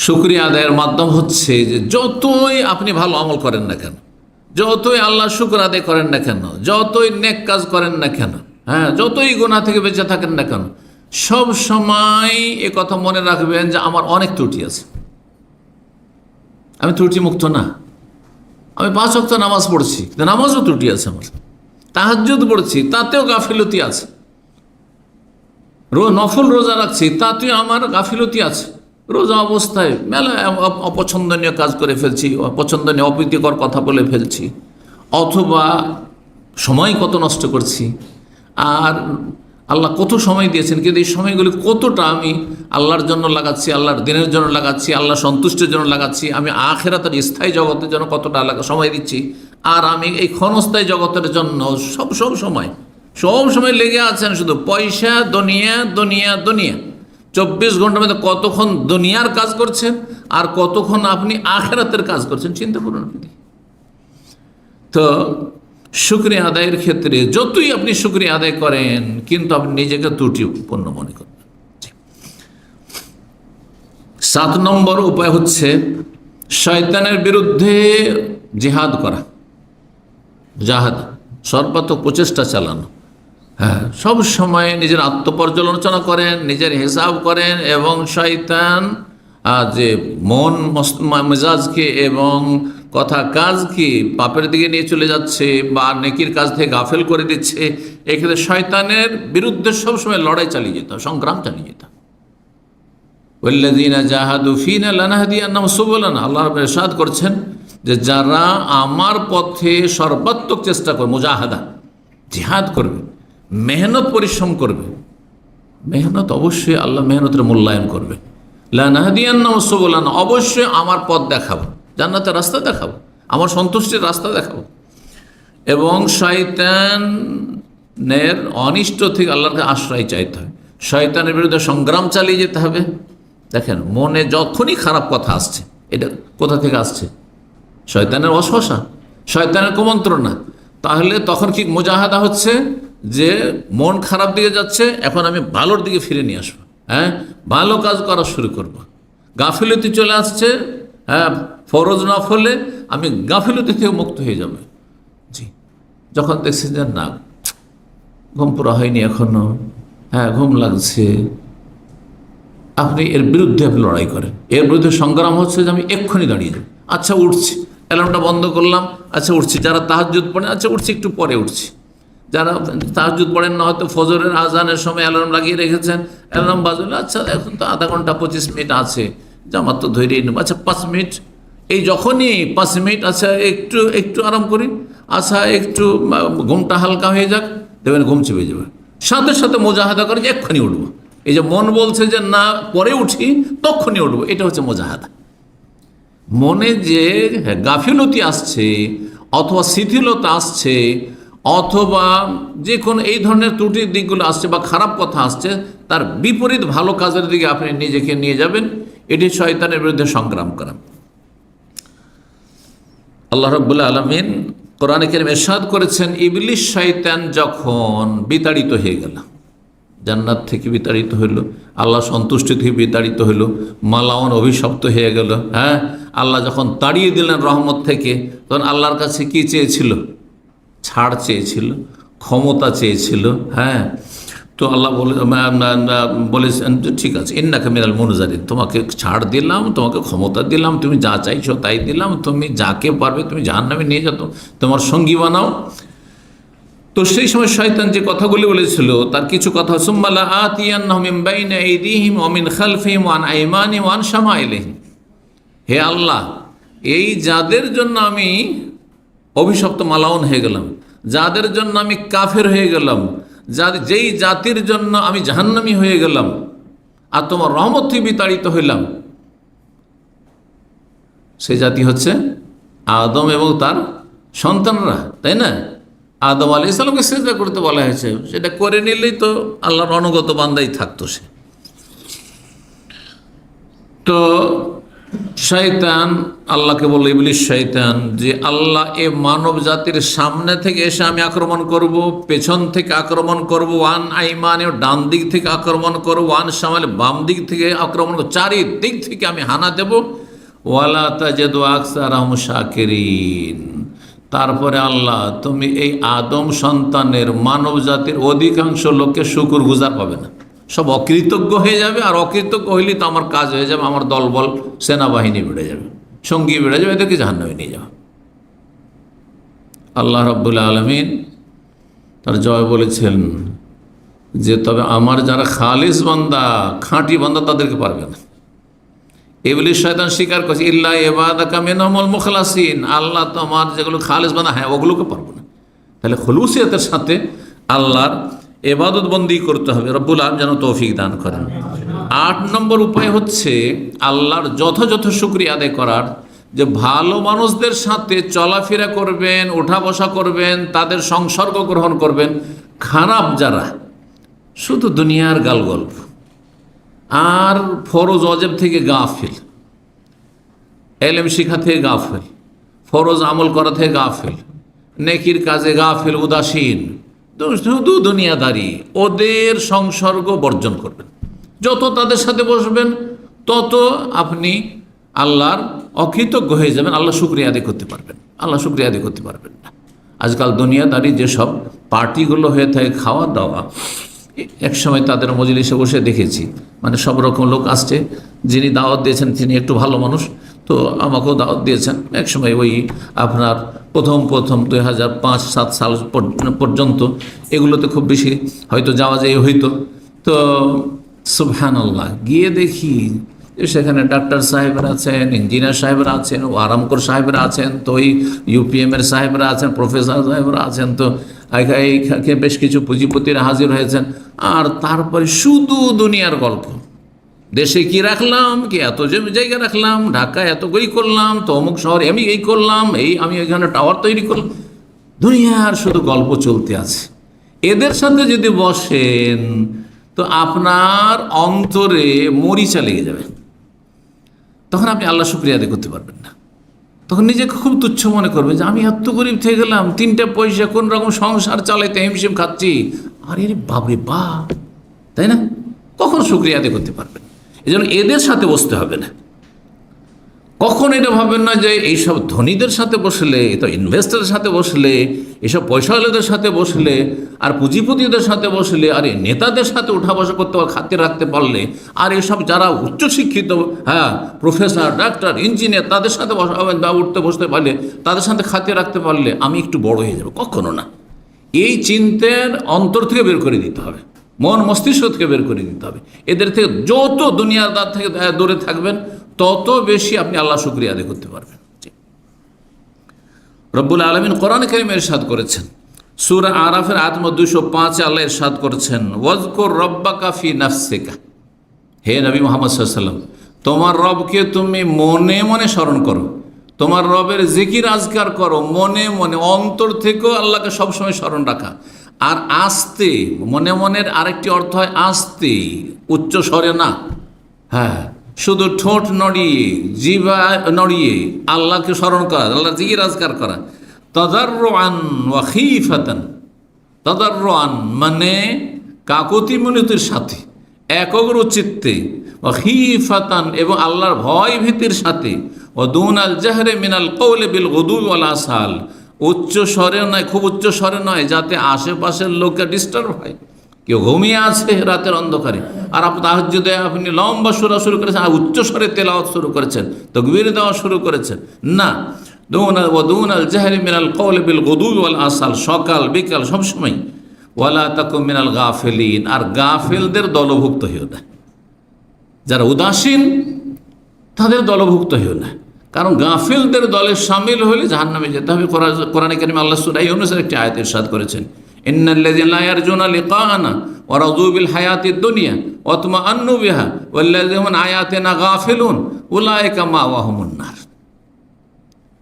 Speaker 1: শুকরিয়া আদায়ের মাধ্যম হচ্ছে যে যতই আপনি ভালো আমল করেন না কেন, যতই আল্লাহ শুকর আদায় করেন না কেন, যতই নেক কাজ করেন না কেন, হ্যাঁ, যতই গুনাহ থেকে বেঁচে থাকেন না কেন, সব সময় এ কথা মনে রাখবেন যে আমার অনেক ত্রুটি আছে, আমি ত্রুটি মুক্ত না। আমি 5 ওয়াক্ত নামাজ পড়ছি, নামাজও ত্রুটি আছে আমার। তাহাজ্জুদ পড়ছি, তাতেও গাফিলতি আছে। নফল রোজা রাখছি, তাতেও আমার গাফিলতি আছে। রোজা অবস্থায় মেলা অপছন্দনীয় কাজ করে ফেলছি, অপছন্দনীয় অপ্রীতিকর কথা বলে ফেলছি, অথবা সময় কত নষ্ট করছি। আর আল্লাহ কত সময় দিয়েছেন, কিন্তু এই সময়গুলি কতটা আমি আল্লাহর জন্য লাগাচ্ছি, আল্লাহর দিনের জন্য লাগাচ্ছি, আল্লাহ সন্তুষ্টির জন্য লাগাচ্ছি, আমি আখিরাতের স্থায়ী জগতের জন্য কতটা সময় দিচ্ছি, আর আমি এই ক্ষণস্থায়ী জগতের জন্য সব সময় লেগে আছেন শুধু পয়সা, দুনিয়া দুনিয়া দুনিয়া। 24 ঘন্টার মধ্যে কতক্ষণ দুনিয়ার কাজ করছেন আর কতক্ষণ আপনি আখিরাতের কাজ করছেন, চিন্তা করুন আপনি। তো শুকরিয়া আদায়ের ক্ষেত্রে যতই আপনি শুকরিয়া আদায় করেন, কিন্তু আপনি নিজেকে ত্রুটিপূর্ণ মনে করবেন। 7 নম্বর উপায় হচ্ছে শয়তানের বিরুদ্ধে জিহাদ করা, জাহাদ, সর্বাত্মক প্রচেষ্টা চালানো। হ্যাঁ, সব সময় নিজের আত্মপর্যালোচনা করেন, নিজের হিসাব করেন, এবং শয়তান যে মন মেজাজকে এবং কথা কাজকে পাপের দিকে নিয়ে চলে যাচ্ছে বা নেকির কাজ থেকে গাফেল করে দিচ্ছে, এক্ষেত্রে শয়তানের বিরুদ্ধে সবসময় লড়াই চালিয়ে যেতে হবে, সংগ্রাম চালিয়ে যেতে হবে। ওয়াল্লাযীনা জাহাদু ফীনা লানাহদিয়ান্নাহুম সুবুলানা, আল্লাহ রাব্বুল ইরশাদ করছেন যে যারা আমার পথে সর্বাত্মক চেষ্টা করবে, মুজাহাদা, জিহাদ করবে, মেহনত পরিশ্রম করবে, মেহনত অবশ্যই আল্লাহ মেহনতের মূল্যায়ন করবে। লানাহদিয়ান্নাহুম সুবুলানা, অবশ্যই আমার পথ দেখাবো, জান্নাতের রাস্তা দেখাবো, আমার সন্তুষ্টির রাস্তা দেখাবো। এবং শয়তানের অনিষ্ট থেকে আল্লাহকে আশ্রয় চাইতে হবে, শয়তানের বিরুদ্ধে সংগ্রাম চালিয়ে যেতে হবে। দেখেন, মনে যখনই খারাপ কথা আসছে, এটা কোথা থেকে আসছে? শয়তানের ওয়াসওয়াসা, শয়তানের কুমন্ত্রণা। তাহলে তখন কি মুজাহাদা হচ্ছে যে মন খারাপ দিকে যাচ্ছে, এখন আমি ভালোর দিকে ফিরে নিয়ে আসবো, হ্যাঁ, ভালো কাজ করা শুরু করব। গাফিলতি চলে আসছে, হ্যাঁ, ফরজ নফলে আমি গাফিলতি থেকে মুক্ত হয়ে যাবে। জি, যখন দেখছেন যে না, ঘুম পুরা হয়নি এখনো, হ্যাঁ, ঘুম লাগছে, আপনি এর বিরুদ্ধে আপনি লড়াই করেন। এর বিরুদ্ধে সংগ্রাম হচ্ছে যে আমি এক্ষুনি দাঁড়িয়ে যাই, আচ্ছা উঠছি, অ্যালার্মটা বন্ধ করলাম, আচ্ছা উঠছি। যারা তাহাজ্জুদ পড়েন, আচ্ছা উঠছি, একটু পরে উঠছি। যারা তাহাজ্জুদ পড়েন না, হয়তো ফজরের আজানের সময় অ্যালার্ম লাগিয়ে রেখেছেন, অ্যালার্ম বাজলে আচ্ছা এখন তো আধা ঘন্টা 25 মিনিট আছে, জামাত তো ধরেই নেব, আচ্ছা 5 মিনিট, এই যখনই 5 মিনিট, আচ্ছা একটু আরাম করি, আচ্ছা একটু ঘুমটা হালকা হয়ে যাক, দেখবেন ঘুম চেপে যাবে। সাথে সাথে মুজাহাদা করে যে এক্ষুনি উঠবো। এই যে মন বলছে যে না পরে উঠি, তখনই উঠবো, এটা হচ্ছে মুজাহাদা। মনে যে গাফিলতি আসছে অথবা শিথিলতা আসছে অথবা যে কোনো এই ধরনের ত্রুটির দিকগুলো আসছে বা খারাপ কথা আসছে, তার বিপরীত ভালো কাজের দিকে আপনি নিজেকে নিয়ে যাবেন, এটি শয়তানের বিরুদ্ধে সংগ্রাম করা। আল্লাহ রাব্বুল আলামিন কোরআনে কারীমে ইরশাদ করেছেন, ইবলিস শয়তান যখন বিতাড়িত হয়ে গেল, জান্নাত থেকে বিতাড়িত হইল, আল্লাহ সন্তুষ্টি থেকে বিতাড়িত হইল, মালাউন অভিশপ্ত হয়ে গেল। হ্যাঁ, আল্লাহ যখন তাড়িয়ে দিলেন রহমত থেকে, তখন আল্লাহর কাছে কি চেয়েছিল? ছাড় চেয়েছিল, ক্ষমতা চেয়েছিল। হ্যাঁ, তো আল্লাহ বলেছেন যে ঠিক আছে, ইন্নাকা মিনাল মুনজারিন, তোমাকে ছাড় দিলাম, তোমাকে ক্ষমতা দিলাম, তুমি যা চাইছো তাই দিলাম, তুমি যাকে পারবে তুমি জাহান্নামে নিয়ে যাও, তোমার সঙ্গী বানাও। তো সেই সময় শয়তান যে কথাগুলি বলেছিল তার কিছু কথা, সুম্মা লাআতিয়ান্নাহুম মিন বাইনি আইদিহিম ওয়া মিন খালফিহিম ওয়া আন আইমানিহিম ওয়া আন শামাইলিহিম। হে আল্লাহ, এই যাদের জন্য আমি অভিশপ্ত মালাউন হয়ে গেলাম, যাদের জন্য আমি কাফের হয়ে গেলাম, যেই জাতির জন্য আমি জাহান্নামী হয়ে গেলাম আর তোমার রহমত থেকে বিতাড়িত হইলাম, সেই জাতি হচ্ছে আদম এবং তার সন্তানরা, তাই না? আদম আলাইহিস সালামকে সিজদা করতে বলা হয়েছে, সেটা করে নিলেই তো আল্লাহর অনুগত বান্দাই থাকতো সে। তো শয়তান আল্লাহকে বলল, ইবলিস শয়তান, যে আল্লাহ এ মানব জাতির সামনে থেকে এসে আমি আক্রমণ করব, পেছন থেকে আক্রমণ করব, ওয়ান আইমানে ডান দিক থেকে আক্রমণ করব, ওয়ান শামালে বাম দিক থেকে আক্রমণ করব, চারিদিক থেকে আমি হানা দেব। ওয়ালা তাজিদু আকসারাহুম শাকিরিন। তারপরে আল্লাহ, তুমি এই আদম সন্তানের মানব জাতির অধিকাংশ লোককে শুকর গুজার পাবে না, সব অকৃতজ্ঞ হয়ে যাবে। আর অকৃতজ্ঞ হইলে তো আমার কাজ হয়ে যাবে, আমার দলবল সেনাবাহিনী বেড়ে যাবে, সঙ্গী বেড়ে যাবে, এদেরকে জাহান্নামে নিয়ে যাবে। আল্লাহ রাব্বুল আলামিন তার জয় বলেছেন যে তবে আমার যারা খালিস বান্দা, খাঁটি বান্দা, তাদেরকে পারবে না। ইবলিস শয়তান স্বীকার করছে, ইল্লা ইবাদাকা মিনহুমুল মুখলাসিন, আল্লাহ তোমার যেগুলো খালিস বান্দা, হ্যাঁ ওগুলোকে পারবো না। তাহলে খুলুসিয়তের সাথে আল্লাহর ইবাদত বন্দি করতে হবে। রব্বুল আলামিন যেন তৌফিক দান করেন। 8 নম্বর উপায় হচ্ছে আল্লাহর যথাযথ শুকরিয়া আদায় করার, যে ভালো মানুষদের সাথে চলাফেরা করবেন, ওঠা বসা করবেন, তাদের সংসর্গ গ্রহণ করবেন। খারাপ যারা শুধু দুনিয়ার গালগল্প আর ফরজ অজেব থেকে গাফিল, এলেম শিক্ষা থেকে গাফিল, ফরজ আমল করা থেকে গাফিল, নেকির কাজে গাফিল, উদাসীন, শুধু দুনিয়াদারি, ওদের সংসর্গ বর্জন করবেন। যত তাদের সাথে বসবেন তত আপনি আল্লাহর অকৃতজ্ঞ হয়ে যাবেন, আল্লাহ শুকরিয়া আদায় করতে পারবেন, আল্লাহ শুকরিয়া আদায় করতে পারবেন না। আজকাল দুনিয়াদারি যেসব পার্টিগুলো হয়ে থাকে, খাওয়া দাওয়া, এক সময় তাদের মজলিসে বসে দেখেছি, মানে সব রকম লোক আসছে, যিনি দাওয়াত দিয়েছেন তিনি একটু ভালো মানুষ, তো আমাকেও দাওয়াত দিয়েছেন। এক সময় ওই আপনার প্রথম 2005-7 সাল পর্যন্ত এগুলোতে খুব বেশি হয়তো যাওয়া যায় হইতো। তো সুবহানাল্লাহ, গিয়ে দেখি সেখানে ডাক্তার সাহেবরা আছেন, ইঞ্জিনিয়ার সাহেবরা আছেন, ও আরামকর সাহেবরা আছেন, তো ওই ইউপিএমের সাহেবরা আছেন, প্রফেসর সাহেবরা আছেন, তো এইখানে বেশ কিছু পুঁজিপতিরা হাজির হয়েছেন। আর তারপরে শুধু দুনিয়ার গল্প, দেশে কি রাখলাম, কি এত জায়গা রাখলাম, ঢাকায় এত গই করলাম, তো অমুক শহরে আমি এই করলাম, এই আমি এখানে টাওয়ার তৈরি করলাম, দুনিয়ার শুধু গল্প চলতে আছে। এদের সাথে যদি বসেন তো আপনার অন্তরে মরিচা লেগে যাবে, তখন আপনি আল্লাহ শুকরিয়া আদায় করতে পারবেন না। তখন নিজেকে খুব তুচ্ছ মনে করবে যে আমি এত গরিব থেকে গেলাম, 3টা পয়সা কোন রকম সংসার চালাইতে হিমশিম খাচ্ছি, আরে বাবরে বাপ, তাই না? কখন শুকরিয়া আদায় করতে পারবেন? এই জন্য এদের সাথে বসতে হবে না। কখন এটা ভাবেন না যে এইসব ধনীদের সাথে বসলে, তো ইনভেস্টরের সাথে বসলে, এইসব পয়সাওয়ালাদের সাথে বসলে, আর পুঁজিপতিদের সাথে বসলে, আর এই নেতাদের সাথে উঠা বসা করতে খাতির রাখতে পারলে, আর এসব যারা উচ্চশিক্ষিত, হ্যাঁ প্রফেসর, ডাক্তার, ইঞ্জিনিয়ার, তাদের সাথে উঠতে বসতে পারলে, তাদের সাথে খাতির রাখতে পারলে আমি একটু বড় হয়ে যাব, কখনো না। এই চিন্তার অন্তর থেকে বের করে দিতে হবে, মন মস্তিষ্ক থেকে বের করে দিতে হবে। এদের থেকে যত দুনিয়াদার থেকে দূরে থাকবেন তত বেশি আপনি আল্লাহ শুকরিয়া আদায় করতে পারবেন। রব্বুল আলামিন কোরআন কারীমে ইরশাদ করেছেন, সূরা আরাফের আয়াত 205 আল্লাহ ইরশাদ করেছেন, ওয়াজকুর রব্বাকা ফি নাফসিকা, হে নবী মুহাম্মদ সাল্লাল্লাহু আলাইহি ওয়াসাল্লাম, তোমার রবকে তুমি মনে মনে স্মরণ করো, তোমার রবের জিকির আজকার করো, মনে মনে, অন্তর থেকেও আল্লাহকে সবসময় স্মরণ রাখা। আর আস্তে, মনে মনের আরেকটি অর্থ হয় আস্তে, উচ্চ স্বরে না, হ্যাঁ শুধু ঠোঁট নড়িয়ে, জিহ্বা নড়িয়ে আল্লাহকে স্মরণ করা, আল্লাহ জিকির আজকার করা। তাদাররুআন ওয়া খীফাতান, তাদাররুআন মানে কাকুতি মিনতির সাথে, একগ্র চিত্তে, ওয়া খীফাতান এবং আল্লাহর ভয় ভীতির সাথে, ওয়া দুনাল জাহরি মিনাল কওলি বিল গুদুই ওয়াল আসাল, উচ্চ স্বরে নয়, খুব উচ্চ স্বরে নয়, যাতে আশেপাশের লোকে ডিস্টার্ব হয়, কেউ ঘুমিয়ে আছে রাতের অন্ধকারে, আর তাহাজ্জুদে আপনি লম্বা সূরা শুরু করেছেন, আর উচ্চস্বরে তেলাওয়াত শুরু করেছেন, তাকবীর দেওয়া শুরু করেছেন। না, দুনাল জাহরি মিনাল কওলি বিল গুদুই ওয়াল আসাল, সকাল বিকাল সবসময়। ওয়ালা তাকুম মিনাল গাফিলিন, আর গাফেলদের দলভুক্ত হইও না, যারা উদাসীন তাদের দলভুক্ত হইও না, কারণ গাফিলদের দলে শামিল হলে জাহান্নামে যেতে হবে। কোরআনে কারিমে আল্লাহ সূরা ইউনূসের একটি আয়াত ইরশাদ করেছেন, ইন্নাল্লাযীনা লা ইয়ারজুনা লিকাআনা ওয়া রাযু বিল হায়াতিদ দুনিয়া ওয়া তামান্নু বিহা ওয়াল্লাযীনা আন আয়াতিনা গাফিলুন উলাইকা মাওয়াহুমুন নার।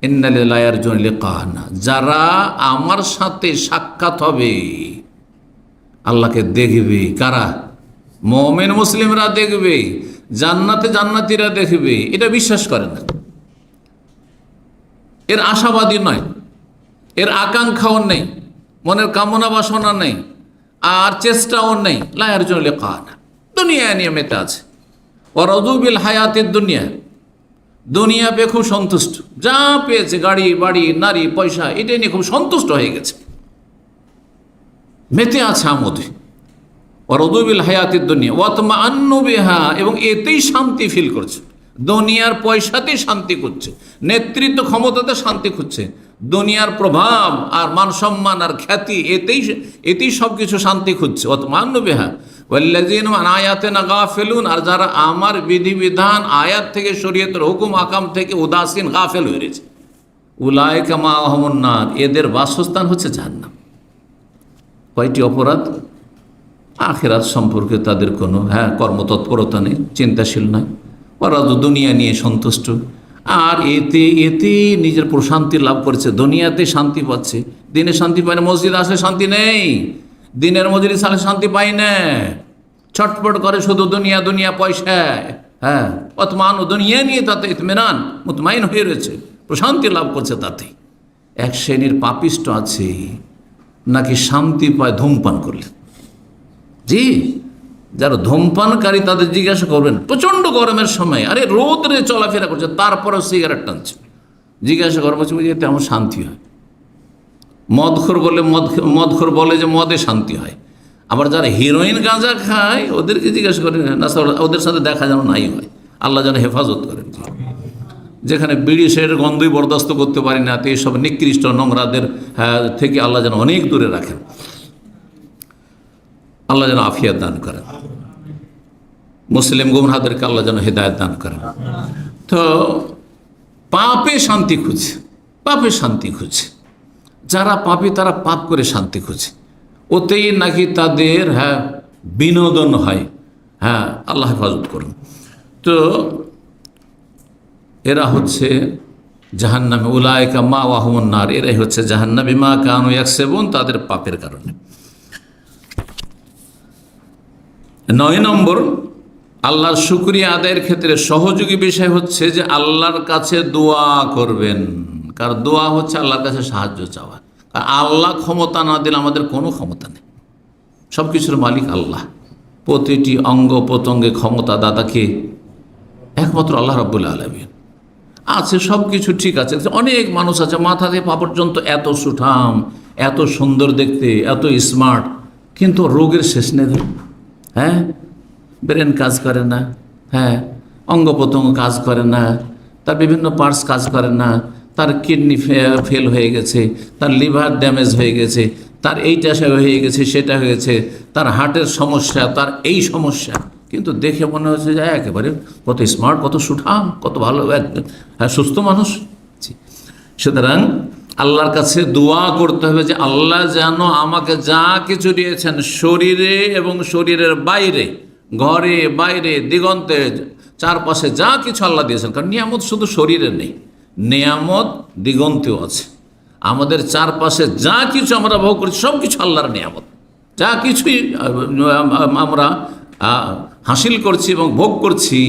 Speaker 1: ইন্নাল্লাযীনা লা ইয়ারজুনা লিকাআনা, যারা আমার সাথে সাক্ষাৎ হবে, আল্লাহকে দেখবে। কারা? মুমিন মুসলিমরা দেখবে, জান্নাতে জান্নাতীরা দেখবে, এটা বিশ্বাস করে না, এর আশাবাদী নয়, এর আকাঙ্ক্ষাও নেই, মনের কামনা বাসনা নেই, আর চেষ্টাও নেই। লা ইয়ারজুনা লিকাআনা, দুনিয়া নিয়ে মেতে আছে। ওয়া রাযু বিল হায়াতিদ দুনিয়া, দুনিয়া পেয়ে খুব সন্তুষ্ট, যা পেয়েছে গাড়ি বাড়ি নারী পয়সা, এটা নিয়ে খুব সন্তুষ্ট হয়ে গেছে, মেতে আছে আমোদে। ওয়া রাযু বিল হায়াতিদ দুনিয়া ওয়া তামান্নু বিহা, এবং এতেই শান্তি ফিল করছে, দুনিয়ার পয়সাতেই শান্তি খুঁজছে, নেতৃত্ব ক্ষমতাতে শান্তি খুঁজছে, দুনিয়ার প্রভাব আর মান সম্মান আর খ্যাতি, এতেই সব কিছু শান্তি খুঁজছে। ওয়া তামান্নু বিহা ওয়াল্লাযীনা আন আয়াতিনা গাফিলুন, আর যারা আমার বিধিবিধান আয়াত থেকে শরীয়তের হুকুম আকাম থেকে উদাসীন গাফেল হয়ে রয়েছে, উলাইকা মাওয়াহুমুন নার, এদের বাসস্থান হচ্ছে জাহান্নাম। কয়টি অপরাধ? আখিরাত সম্পর্কে তাদের কোনো কর্মতৎপরতা নেই, চিন্তাশীল নয়, ওরা তো দুনিয়া নিয়ে সন্তুষ্ট, আর এতে নিজের প্রশান্তি লাভ করেছে, দুনিয়াতে শান্তি পাচ্ছে, দিনে শান্তি পায় না, মসজিদ আসলে শান্তি নেই, দিনের মজলিস আসলে শান্তি পায় না, ছটফট করে শুধু দুনিয়া দুনিয়া পয়সা। অতমান দুনিয়া নিয়ে তাতে ইতমিনান মুতমাইন হয়ে রয়েছে, প্রশান্তি লাভ করছে। তাতে এক শ্রেণীর পাপিষ্ট আছে নাকি শান্তি পায় ধূমপান করলে। জি, যারা ধূমপানকারী তাদের জিজ্ঞাসা করবেন, প্রচণ্ড গরমের সময়, আরে রোদরে চলাফেরা করছে, তারপরেও সিগারেট টানছে, জিজ্ঞাসা করবো তেমন শান্তি হয়। মদখোর বলে যে মদে শান্তি হয়, আবার যারা হিরোইন গাঁজা খায় ওদেরকে জিজ্ঞাসা করেন না, ওদের সাথে দেখা যেন নাই হয়, আল্লাহ যেন হেফাজত করেন। যেখানে বিড়ি সিগারেটের গন্ধই বরদাস্ত করতে পারি না, তো এইসব নিকৃষ্ট নোংরাদের থেকে আল্লাহ যেন অনেক দূরে রাখেন, আল্লাহ যেন আফিয়াত দান করেন, মুসলিম গুমরাহদেরকে আল্লাহ যেন হেদায়েত দান করেন। তো পাপে শান্তি খুঁজে, পাপে শান্তি খুঁজে, যারা পাপী তারা পাপ করে শান্তি খুঁজে, ওতেই নাকি তাদের বিনোদন হয়। আল্লাহ হেফাজত করুন। তো এরা হচ্ছে জাহান্নামে, উলাইকা মাওয়াহুমুন নার, এরাই হচ্ছে জাহান্নামে বিমা কানু ইয়াকসিবুন, তাদের পাপের কারণে। 9 নম্বর, আল্লাহর শুকরিয়া আদায়ের ক্ষেত্রে সহযোগী বিষয় হচ্ছে যে আল্লাহর কাছে দোয়া করবেন, কারণ দোয়া হচ্ছে আল্লাহর কাছে সাহায্য চাওয়া। আর আল্লাহ ক্ষমতা না দিলে আমাদের কোনো ক্ষমতা নেই, সব কিছুর মালিক আল্লাহ, প্রতিটি অঙ্গ প্রত্যঙ্গে ক্ষমতা দাতাকে একমাত্র আল্লাহ রাব্বুল আলামিন। আছে সব কিছু ঠিক আছে, অনেক মানুষ আছে মাথা থেকে পা পর্যন্ত এত সুঠাম, এত সুন্দর দেখতে, এত স্মার্ট, কিন্তু রোগের শেষ নেই। ব্রেন কাজ করে না, অঙ্গ প্রত্যঙ্গ কাজ করে না, তার বিভিন্ন পার্টস কাজ করে না, তার কিডনি ফেল হয়ে গেছে, তার লিভার ড্যামেজ হয়ে গেছে, তার এইটা হয়ে গেছে, সেটা হয়েছে, তার হার্টের সমস্যা, তার এই সমস্যা, কিন্তু দেখে মনে হচ্ছে যে একেবারে কত স্মার্ট, কত সুঠাম, কত ভালো সুস্থ মানুষ। সুতরাং আল্লাহর কাছে দোয়া করতে হবে যে আল্লাহ যেন আমাকে যা কিছু দিয়েছেন শরীরে এবং শরীরের বাইরে, ঘরে বাইরে দিগন্তে চারপাশে যা কিছু আল্লাহ দিয়েছেন, কারণ নিয়ামত শুধু শরীরে নেই, নিয়ামত দিগন্তেও আছে। আমাদের চারপাশে যা কিছু আমরা ভোগ করছি সব কিছু আল্লাহর নিয়ামত, যা কিছুই আমরা হাসিল করছি এবং ভোগ করছি,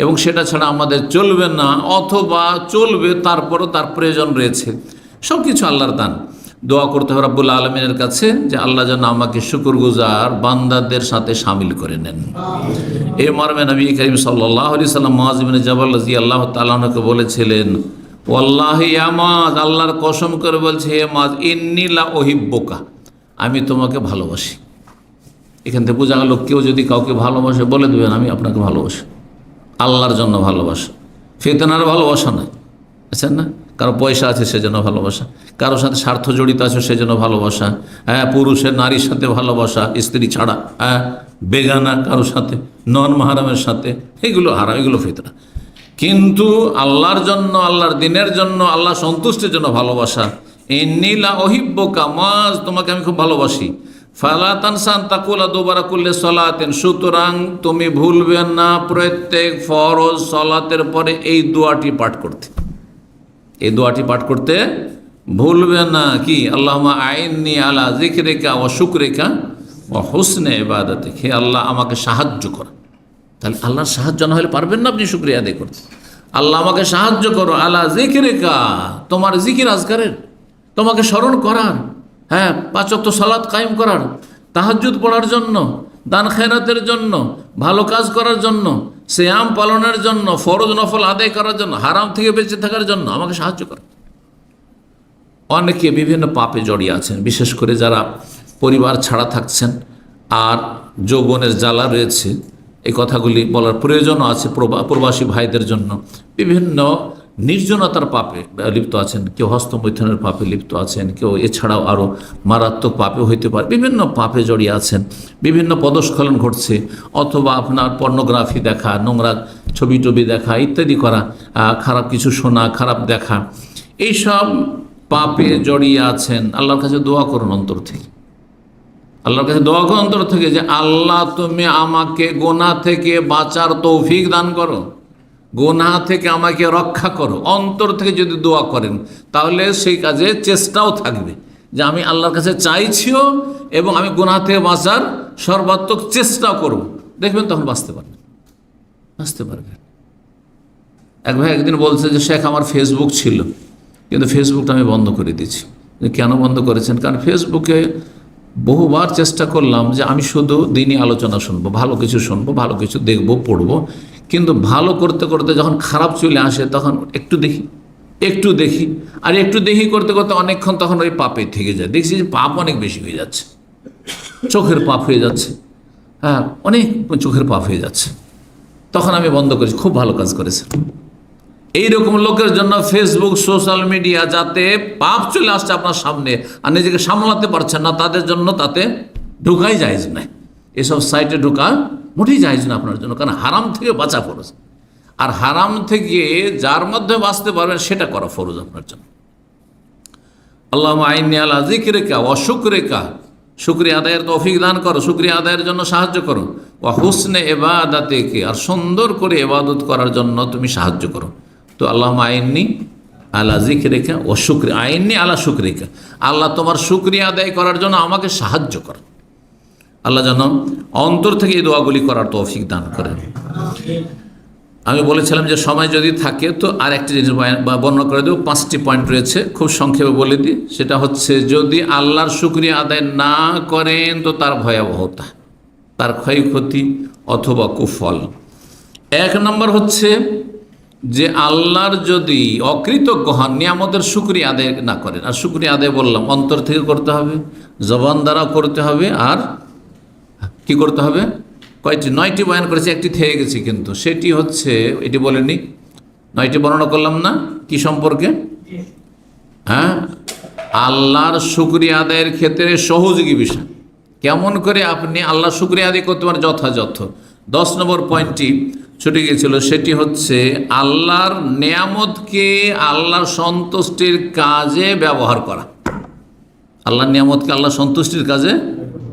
Speaker 1: এবং সেটা ছাড়া আমাদের চলবে না, অথবা চলবে তারপরও তার প্রয়োজন রয়েছে, সব কিছু আল্লাহর দান। দোয়া করতে হবে রাব্বুল আলামিনের কাছে যে আল্লাহ যেন আমাকে শুকরগুজার বান্দাদের সাথে শামিল করে নেন। এই মর্মে নবী করিম সাল্লাল্লাহু আলাইহি সাল্লাম মুআয ইবনে জাবাল রাদিয়াল্লাহু তাআলা আনহুকে বলেছিলেন, ওয়াল্লাহি ইয়া মুআয, আল্লাহর কসম করে বলছে হে মুআয, ইন্নী লা উহিব্বুকা, আমি তোমাকে ভালোবাসি। এখান থেকে বোঝা গেল কেউ যদি কাউকে ভালোবাসে বলে দেবেন আমি আপনাকে ভালোবাসি, আল্লাহর জন্য ভালোবাসা, ফিতনার ভালোবাসা নয়। আচ্ছা না, কারো পয়সা আছে সেজন্য ভালোবাসা, কারোর সাথে স্বার্থ জড়িত আছে সেজন্য ভালোবাসা, হ্যাঁ, পুরুষের নারীর সাথে ভালোবাসা, স্ত্রী ছাড়া, হ্যাঁ, বেগানা কারোর সাথে, নন মাহারামের সাথে, এগুলো হারাম, এগুলো ফিতনা। কিন্তু আল্লাহর জন্য, আল্লাহর দিনের জন্য, আল্লাহ সন্তুষ্টির জন্য ভালোবাসা, ইন্নী লা উহিব্বুকা, মাজ তোমাকে আমি খুব ভালোবাসি, ফালা তানসান তাকুলা দুবারা কুল্লি সালাতিন, সুতরাং তুমি ভুলবে না প্রত্যেক ফরজ সালাতের পরে এই দোয়াটি পাঠ করতে, এই দোয়াটি পাঠ করতে ভুলবে না। কি? আল্লাহুম্মা আইন্নি আলা যিকরিকা ওয়া শুকরিকা ওয়া হুসনে ইবাদাতিক, হে আল্লাহ আমাকে সাহায্য করো। তাহলে আল্লাহর সাহায্য না হলে পারবেন না আপনি শুকরিয়া আদায় করতে। আল্লাহ আমাকে সাহায্য করো আলা যিকরিকা, তোমার জিকির আজকারের, তোমাকে স্মরণ করার, হ্যাঁ, 5 ওয়াক্ত সালাত কায়েম করার, তাহাজ্জুদ পড়ার জন্য, দান খেরাতের জন্য, ভালো কাজ করার জন্য, সিয়াম পালনের জন্য, ফরজ নফল আদায় করার জন্য, হারাম থেকে বেঁচে থাকার জন্য আমাকে সাহায্য করো। অনেকে বিভিন্ন পাপে জড়িয়ে আছেন, বিশেষ করে যারা পরিবার ছাড়া থাকছেন আর যৌবনের জ্বালা রয়েছে, এই কথাগুলি বলার প্রয়োজনও আছে প্রবাসী ভাইদের জন্য। বিভিন্ন নির্জনতার পাপে লিপ্ত আছেন, কেউ হস্তমৈথুনের পাপে লিপ্ত আছেন, কেউ এছাড়াও আরও মারাত্মক পাপে হইতে পারে, বিভিন্ন পাপে জড়িয়ে আছেন, বিভিন্ন পদস্খলন ঘটছে, অথবা আপনার পর্নোগ্রাফি দেখা, নোংরা ছবি টবি দেখা ইত্যাদি করা, খারাপ কিছু শোনা, খারাপ দেখা, এইসব পাপে জড়িয়ে আছেন। আল্লাহর কাছে দোয়া করুন অন্তর থেকে, আল্লাহর কাছে দোয়া করুন অন্তর থেকে যে আল্লাহ তুমি আমাকে গুনাহ থেকে বাঁচার তৌফিক দান করো, গুনাহ থেকে আমাকে রক্ষা করো। অন্তর থেকে যদি দোয়া করেন তাহলে সেই কাজে চেষ্টাও থাকবে যে আমি আল্লাহর কাছে চাইছিও এবং আমি গুনাহ থেকে বাঁচার সর্বাত্মক চেষ্টাও করব, দেখবেন তখন বাঁচতে পারবেন। এক ভাই একদিন বলছে যে শেখ আমার ফেসবুক ছিল কিন্তু ফেসবুকটা আমি বন্ধ করে দিয়েছি। কেন বন্ধ করেছেন? কারণ ফেসবুকে বহুবার চেষ্টা করলাম যে আমি শুধু দিনই আলোচনা শুনবো, ভালো কিছু শুনবো, ভালো কিছু দেখবো, পড়বো, কিন্তু ভালো করতে করতে যখন খারাপ চলে আসে তখন একটু দেখি আর একটু দেখি করতে করতে অনেকক্ষণ তখন ওই পাপে থেকে যায়। দেখছি যে পাপ অনেক বেশি হয়ে যাচ্ছে, চোখের পাপ হয়ে যাচ্ছে, হ্যাঁ, অনেক চোখের পাপ হয়ে যাচ্ছে। তখন আমি বন্ধ করেছি। খুব ভালো কাজ করেছে। এইরকম লোকের জন্য ফেসবুক, সোশ্যাল মিডিয়া, যাতে পাপ চলে আসছে আপনার সামনে আর নিজেকে সামলাতে পারছেন না, তাদের জন্য তাতে ঢোকাই জায়েজ নাই। এসব সাইটে ঢোকা মোটেই জায়েজ না আপনার জন্য, কারণ হারাম থেকে বাঁচা ফরজ, আর হারাম থেকে যার মাধ্যমে বাঁচতে পারবেন সেটা করা ফরজ আপনার জন্য। আল্লাহুম্মা আইন্নী আলা যিকরিকা ওয়া শুকরিকা, শুকরিয়া আদায়ের তৌফিক দান করো, শুকরিয়া আদায়ের জন্য সাহায্য করো, ওয়া হুসনে ইবাদাতিকা, আর সুন্দর করে ইবাদত করার জন্য তুমি সাহায্য করো। তো আল্লাহুম্মা আইন্নী আলা যিকরিকা ওয়া শুকরিকা, আইন্নী আলা শুকরিকা, আল্লাহ তোমার শুকরিয়া আদায় করার জন্য আমাকে সাহায্য করো। আল্লাহ যেন অন্তর থেকে এই দোয়াগুলি করার তৌফিক দান করেন। আমি বলেছিলাম যে সময় যদি থাকে তো আর একটি জিনিস বর্ণনা করে দেবো। 5টি পয়েন্ট রয়েছে, খুব সংক্ষেপে বলে দিই। সেটা হচ্ছে যদি আল্লাহর শুকরিয়া আদায় না করেন তো তার ভয়াবহতা, তার ক্ষয়ক্ষতি অথবা কুফল। 1 নম্বর হচ্ছে যে আল্লাহর যদি অকৃতজ্ঞ হন, নিয়ামতের শুকরিয়া আদায় না করেন। আর শুকরিয়া আদায় বললাম অন্তর থেকে করতে হবে, জবান দ্বারা করতে হবে, আর কি করতে হবে? কয়টি? 9টি বয়ান করেছি, একটি থেকে গেছি, কিন্তু সেটি হচ্ছে, এটি বলেনি, 9টি বর্ণনা করলাম না কি সম্পর্কে? হ্যাঁ, আল্লাহর শুকরিয়া আদায়ের ক্ষেত্রে সহযোগী বিষয়, কেমন করে আপনি আল্লাহর শুকরিয়া আদায় করতে পারেন যথাযথ। 10 নম্বর পয়েন্টটি ছুটে গিয়েছিল, সেটি হচ্ছে আল্লাহর নিয়ামতকে আল্লাহর সন্তুষ্টির কাজে ব্যবহার করা। আল্লাহর নিয়ামতকে আল্লাহর সন্তুষ্টির কাজে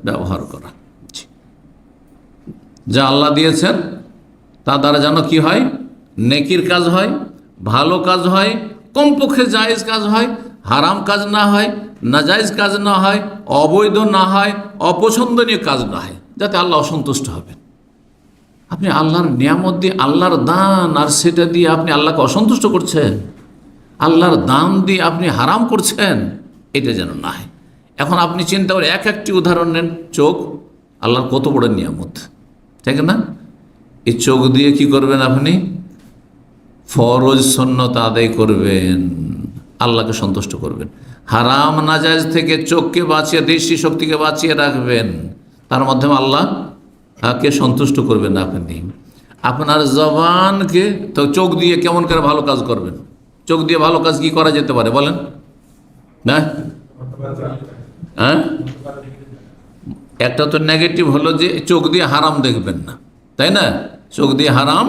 Speaker 1: ব্যবহার করা, যা আল্লাহ দিয়েছেন তা দ্বারা যেন কি হয়? নেকির কাজ হয়, ভালো কাজ হয়, কমপক্ষে জায়েজ কাজ হয়, হারাম কাজ না হয়, নাজায়েজ কাজ না হয়, অবৈধ না হয়, অপছন্দনীয় কাজ না হয়, যাতে আল্লাহ অসন্তুষ্ট হবেন। আপনি আল্লাহর নিয়ামত দিয়ে, আল্লাহর দান, আর সেটা দিয়ে আপনি আল্লাহকে অসন্তুষ্ট করছেন, আল্লাহর দান দিয়ে আপনি হারাম করছেন, এটা যেন না হয়। এখন আপনি চিন্তা করে একটি উদাহরণ নেন। চোখ আল্লাহর কত বড় নিয়ামত, ঠিক না? এই চোখ দিয়ে কি করবেন? আপনি ফরজ সুন্নত আদায় করবেন, আল্লাহকে সন্তুষ্ট করবেন, হারাম নাজায়েজ থেকে চোখকে বাঁচিয়ে, দৃষ্টি শক্তিকে বাঁচিয়ে রাখবেন, তার মাধ্যমে আল্লাহকে সন্তুষ্ট করবেন না আপনি। আপনার জবানকে তো চোখ দিয়ে কেমন করে ভালো কাজ করবেন? চোখ দিয়ে ভালো কাজ কি করা যেতে পারে বলেন না? হ্যাঁ, একটা তো নেগেটিভ হলো যে চোখ দিয়ে হারাম দেখবেন না, তাই না? চোখ দিয়ে হারাম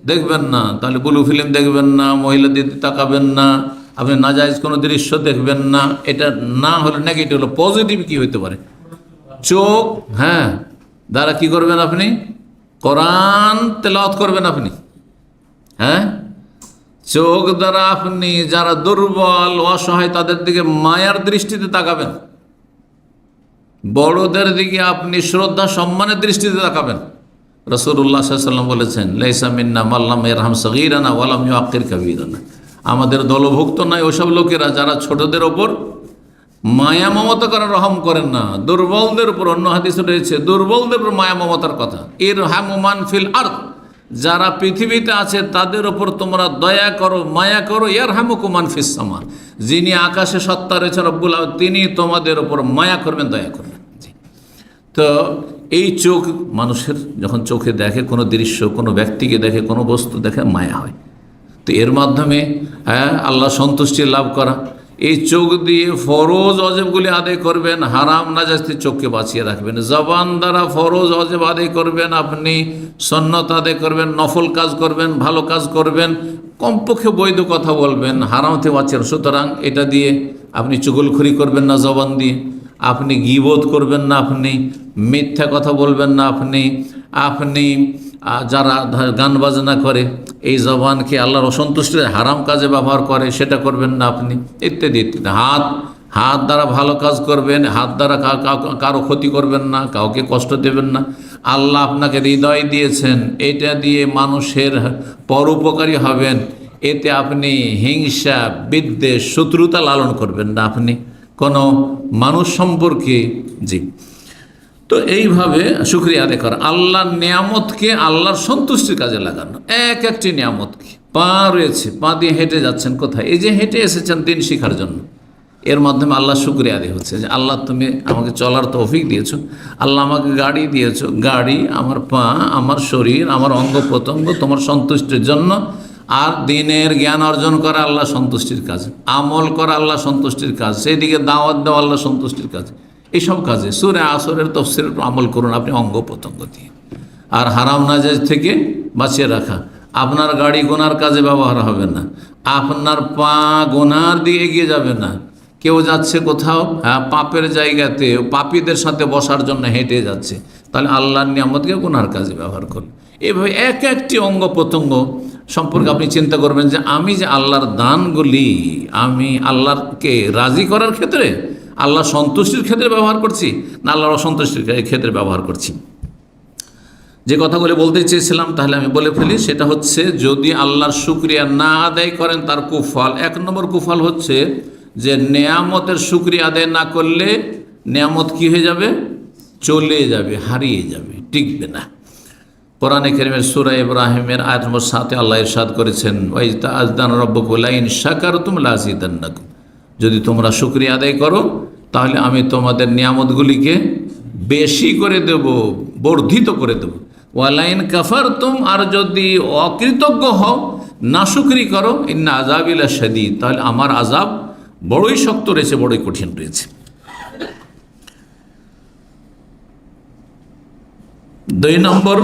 Speaker 1: দেখবেন না, তাহলে ব্লু ফিল্ম দেখবেন না, মহিলাদের তাকাবেন না, আপনি নাজায়েজ কোনো দৃশ্য দেখবেন না। এটা না হলে নেগেটিভ হলো। পজিটিভ কি হইতে পারে? চোখ হ্যাঁ দ্বারা কি করবেন আপনি? কোরআন তেলাওয়াত করবেন আপনি। হ্যাঁ, চোখ দ্বারা আপনি যারা দুর্বল অসহায় তাদের দিকে মায়ার দৃষ্টিতে তাকাবেন, বড়দের দিকে আপনি শ্রদ্ধা সম্মানের দৃষ্টিতে তাকাবেন। রাসূলুল্লাহ সাল্লাল্লাহু আলাইহি ওয়াসাল্লাম বলেছেন, লাইসা মিন্না মাল্লাম ইয়ারহাম সগীরানা ওয়ালাম ইউআক্কির কাবীরানা। আমাদের দলভুক্ত নয় ওসব লোকেরা যারা ছোটদের ওপর মায়া মমতা করেন, রহম করেন না। দুর্বলদের উপর, অন্য হাদিসে রয়েছে দুর্বলদের উপর মায়া মমতার কথা। ইরহামু মান ফিল আরদ, যারা পৃথিবীতে আছে তাদের ওপর তোমরা দয়া করো, মায়া করো। ইয়ারহামুকুম মান ফিস সামা, যিনি আকাশে সত্তা রয়েছে রব্বুল আলামিন, তিনি তোমাদের ওপর মায়া করবেন, দয়া করবেন। তো এই চোখ মানুষের যখন চোখে দেখে কোনো দৃশ্য, কোনো ব্যক্তিকে দেখে, কোনো বস্তু দেখে, মায়া হয়। তো এর মাধ্যমে আল্লাহ সন্তুষ্টি লাভ করা। এই চোখ দিয়ে ফরজ অজেবগুলি আদায় করবেন, হারাম নাজায়েজ থেকে চোখকে বাঁচিয়ে রাখবেন। জবান দ্বারা ফরজ অজেব আদায় করবেন, আপনি সুন্নত আদায় করবেন, নফল কাজ করবেন, ভালো কাজ করবেন, কমপক্ষে বৈধ কথা বলবেন, হারাম থেকে বাঁচিয়ে। সুতরাং এটা দিয়ে আপনি চুগলখড়ি করবেন না, জবান দিয়ে আপনি গীবত করবেন না, আপনি মিথ্যা কথা বলবেন না, আপনি যারা গান বাজনা করে এই জবানকে আল্লাহর অসন্তুষ্টির হারাম কাজে ব্যবহার করে সেটা করবেন না আপনি, ইত্যাদি ইত্যাদি। হাত দ্বারা ভালো কাজ করবেন, হাত দ্বারা কারো ক্ষতি করবেন না, কাউকে কষ্ট দেবেন না। আল্লাহ আপনাকে হৃদয় দিয়েছেন, এটা দিয়ে মানুষের পরোপকারী হবেন। এতে আপনি হিংসা, বিদ্বেষ, শত্রুতা লালন করবেন না আপনি কোনো মানুষ সম্পর্কে। জি, তো এইভাবে শুকরিয়া আদায় করা, আল্লাহর নিয়ামতকে আল্লাহর সন্তুষ্টির কাজে লাগানো। একটি নিয়ামতকে, পা রয়েছে, পা দিয়ে হেঁটে যাচ্ছেন কোথায়? এই যে হেঁটে এসেছেন দিন শিখার জন্য, এর মাধ্যমে আল্লাহ শুকরিয়া আদায় হচ্ছে যে আল্লাহ তুমি আমাকে চলার তৌফিক দিয়েছো, আল্লাহ আমাকে গাড়ি দিয়েছো, গাড়ি, আমার পা, আমার শরীর, আমার অঙ্গ প্রত্যঙ্গ তোমার সন্তুষ্টির জন্য। আর দিনের জ্ঞান অর্জন করা আল্লাহ সন্তুষ্টির কাজ, আমল করা আল্লাহ সন্তুষ্টির কাজ, সেদিকে দাওয়াত দেওয়া আল্লাহ সন্তুষ্টির কাজ। এইসব কাজে সূরা আসরের তাফসীরের আমল করুন আপনি অঙ্গ প্রত্যঙ্গ দিয়ে। আর হারাম নাজায়েজ থেকে বাঁচিয়ে রাখা। আপনার গাড়ি গোনার কাজে ব্যবহার হবে না, আপনার পা গোনার দিকে এগিয়ে যাবে না। কেউ যাচ্ছে কোথাও পাপের জায়গাতে, পাপীদের সাথে বসার জন্য হেঁটে যাচ্ছে, তাহলে আল্লাহর নিয়ামতকে গোনার কাজে ব্যবহার করুন। এভাবে একটি অঙ্গ প্রত্যঙ্গ সম্পর্কে আপনি চিন্তা করবেন যে আমি যে আল্লাহর দানগুলি আমি আল্লাহকে রাজি করার ক্ষেত্রে, আল্লাহ সন্তুষ্টির ক্ষেত্রে ব্যবহার করছি না আল্লাহর অসন্তুষ্টির ক্ষেত্রে ব্যবহার করছি। যে কথাগুলি বলতে চেয়েছিলাম তাহলে আমি বলে ফেলি, সেটা হচ্ছে যদি আল্লাহর শুকরিয়া না আদায় করেন তার কুফল, 1 নম্বর কুফল হচ্ছে যে নেয়ামতের শুকরিয়া আদায় না করলে নেয়ামত কি হয়ে যাবে? চলে যাবে, হারিয়ে যাবে, টিকবে না। কোরআনে কারীমের সূরা ইব্রাহিমের আয়াত নম্বর 7 আল্লাহ ইরশাদ করেছেন, ওয়াইযা আযযানা রাব্বুকুম লাইন শাকারতুম লাযিদান্নাকুম, যদি তোমরা শুকরিয়া আদায় করো তাহলে আমি তোমাদের নিয়ামতগুলিকে বেশি করে দেব, বর্ধিত করে দেব। ওয়ালাইন কাফারতুম, আর যদি অকৃতজ্ঞ হও, নাশুকরি করো, ইন্না আযাবি লাশাদীদ, তাহলে আমার আযাব বড়ই শক্ত রয়েছে, বড়ই কঠিন রয়েছে। 2 নম্বর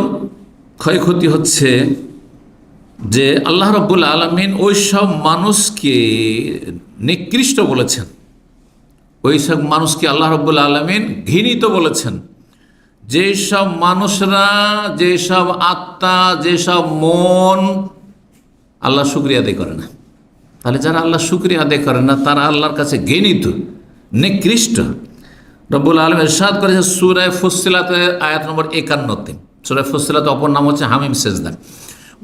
Speaker 1: ক্ষয়ক্ষতি হচ্ছে যে আল্লাহ রাব্বুল আলামিন ওই সব মানুষকে নিকৃষ্ট বলেছেন, ওই সব মানুষকে আল্লাহ রাব্বুল আলামিন ঘৃণিত বলেছেন, যেসব মানুষরা, যেসব আত্মা, যেসব মন আল্লাহ শুকরিয়া আদায় করে না। তাহলে যারা আল্লাহ শুকরিয়া আদায় করে না তারা আল্লাহর কাছে ঘৃণিত, নিকৃষ্ট। রব্বুল আলামিন ইরশাদ করেছেন সূরা ফুসসিলাতের আয়াত নম্বর 51-তে। সূরা ফুসসিলাতের অপর নাম হচ্ছে হামিম সেজদা।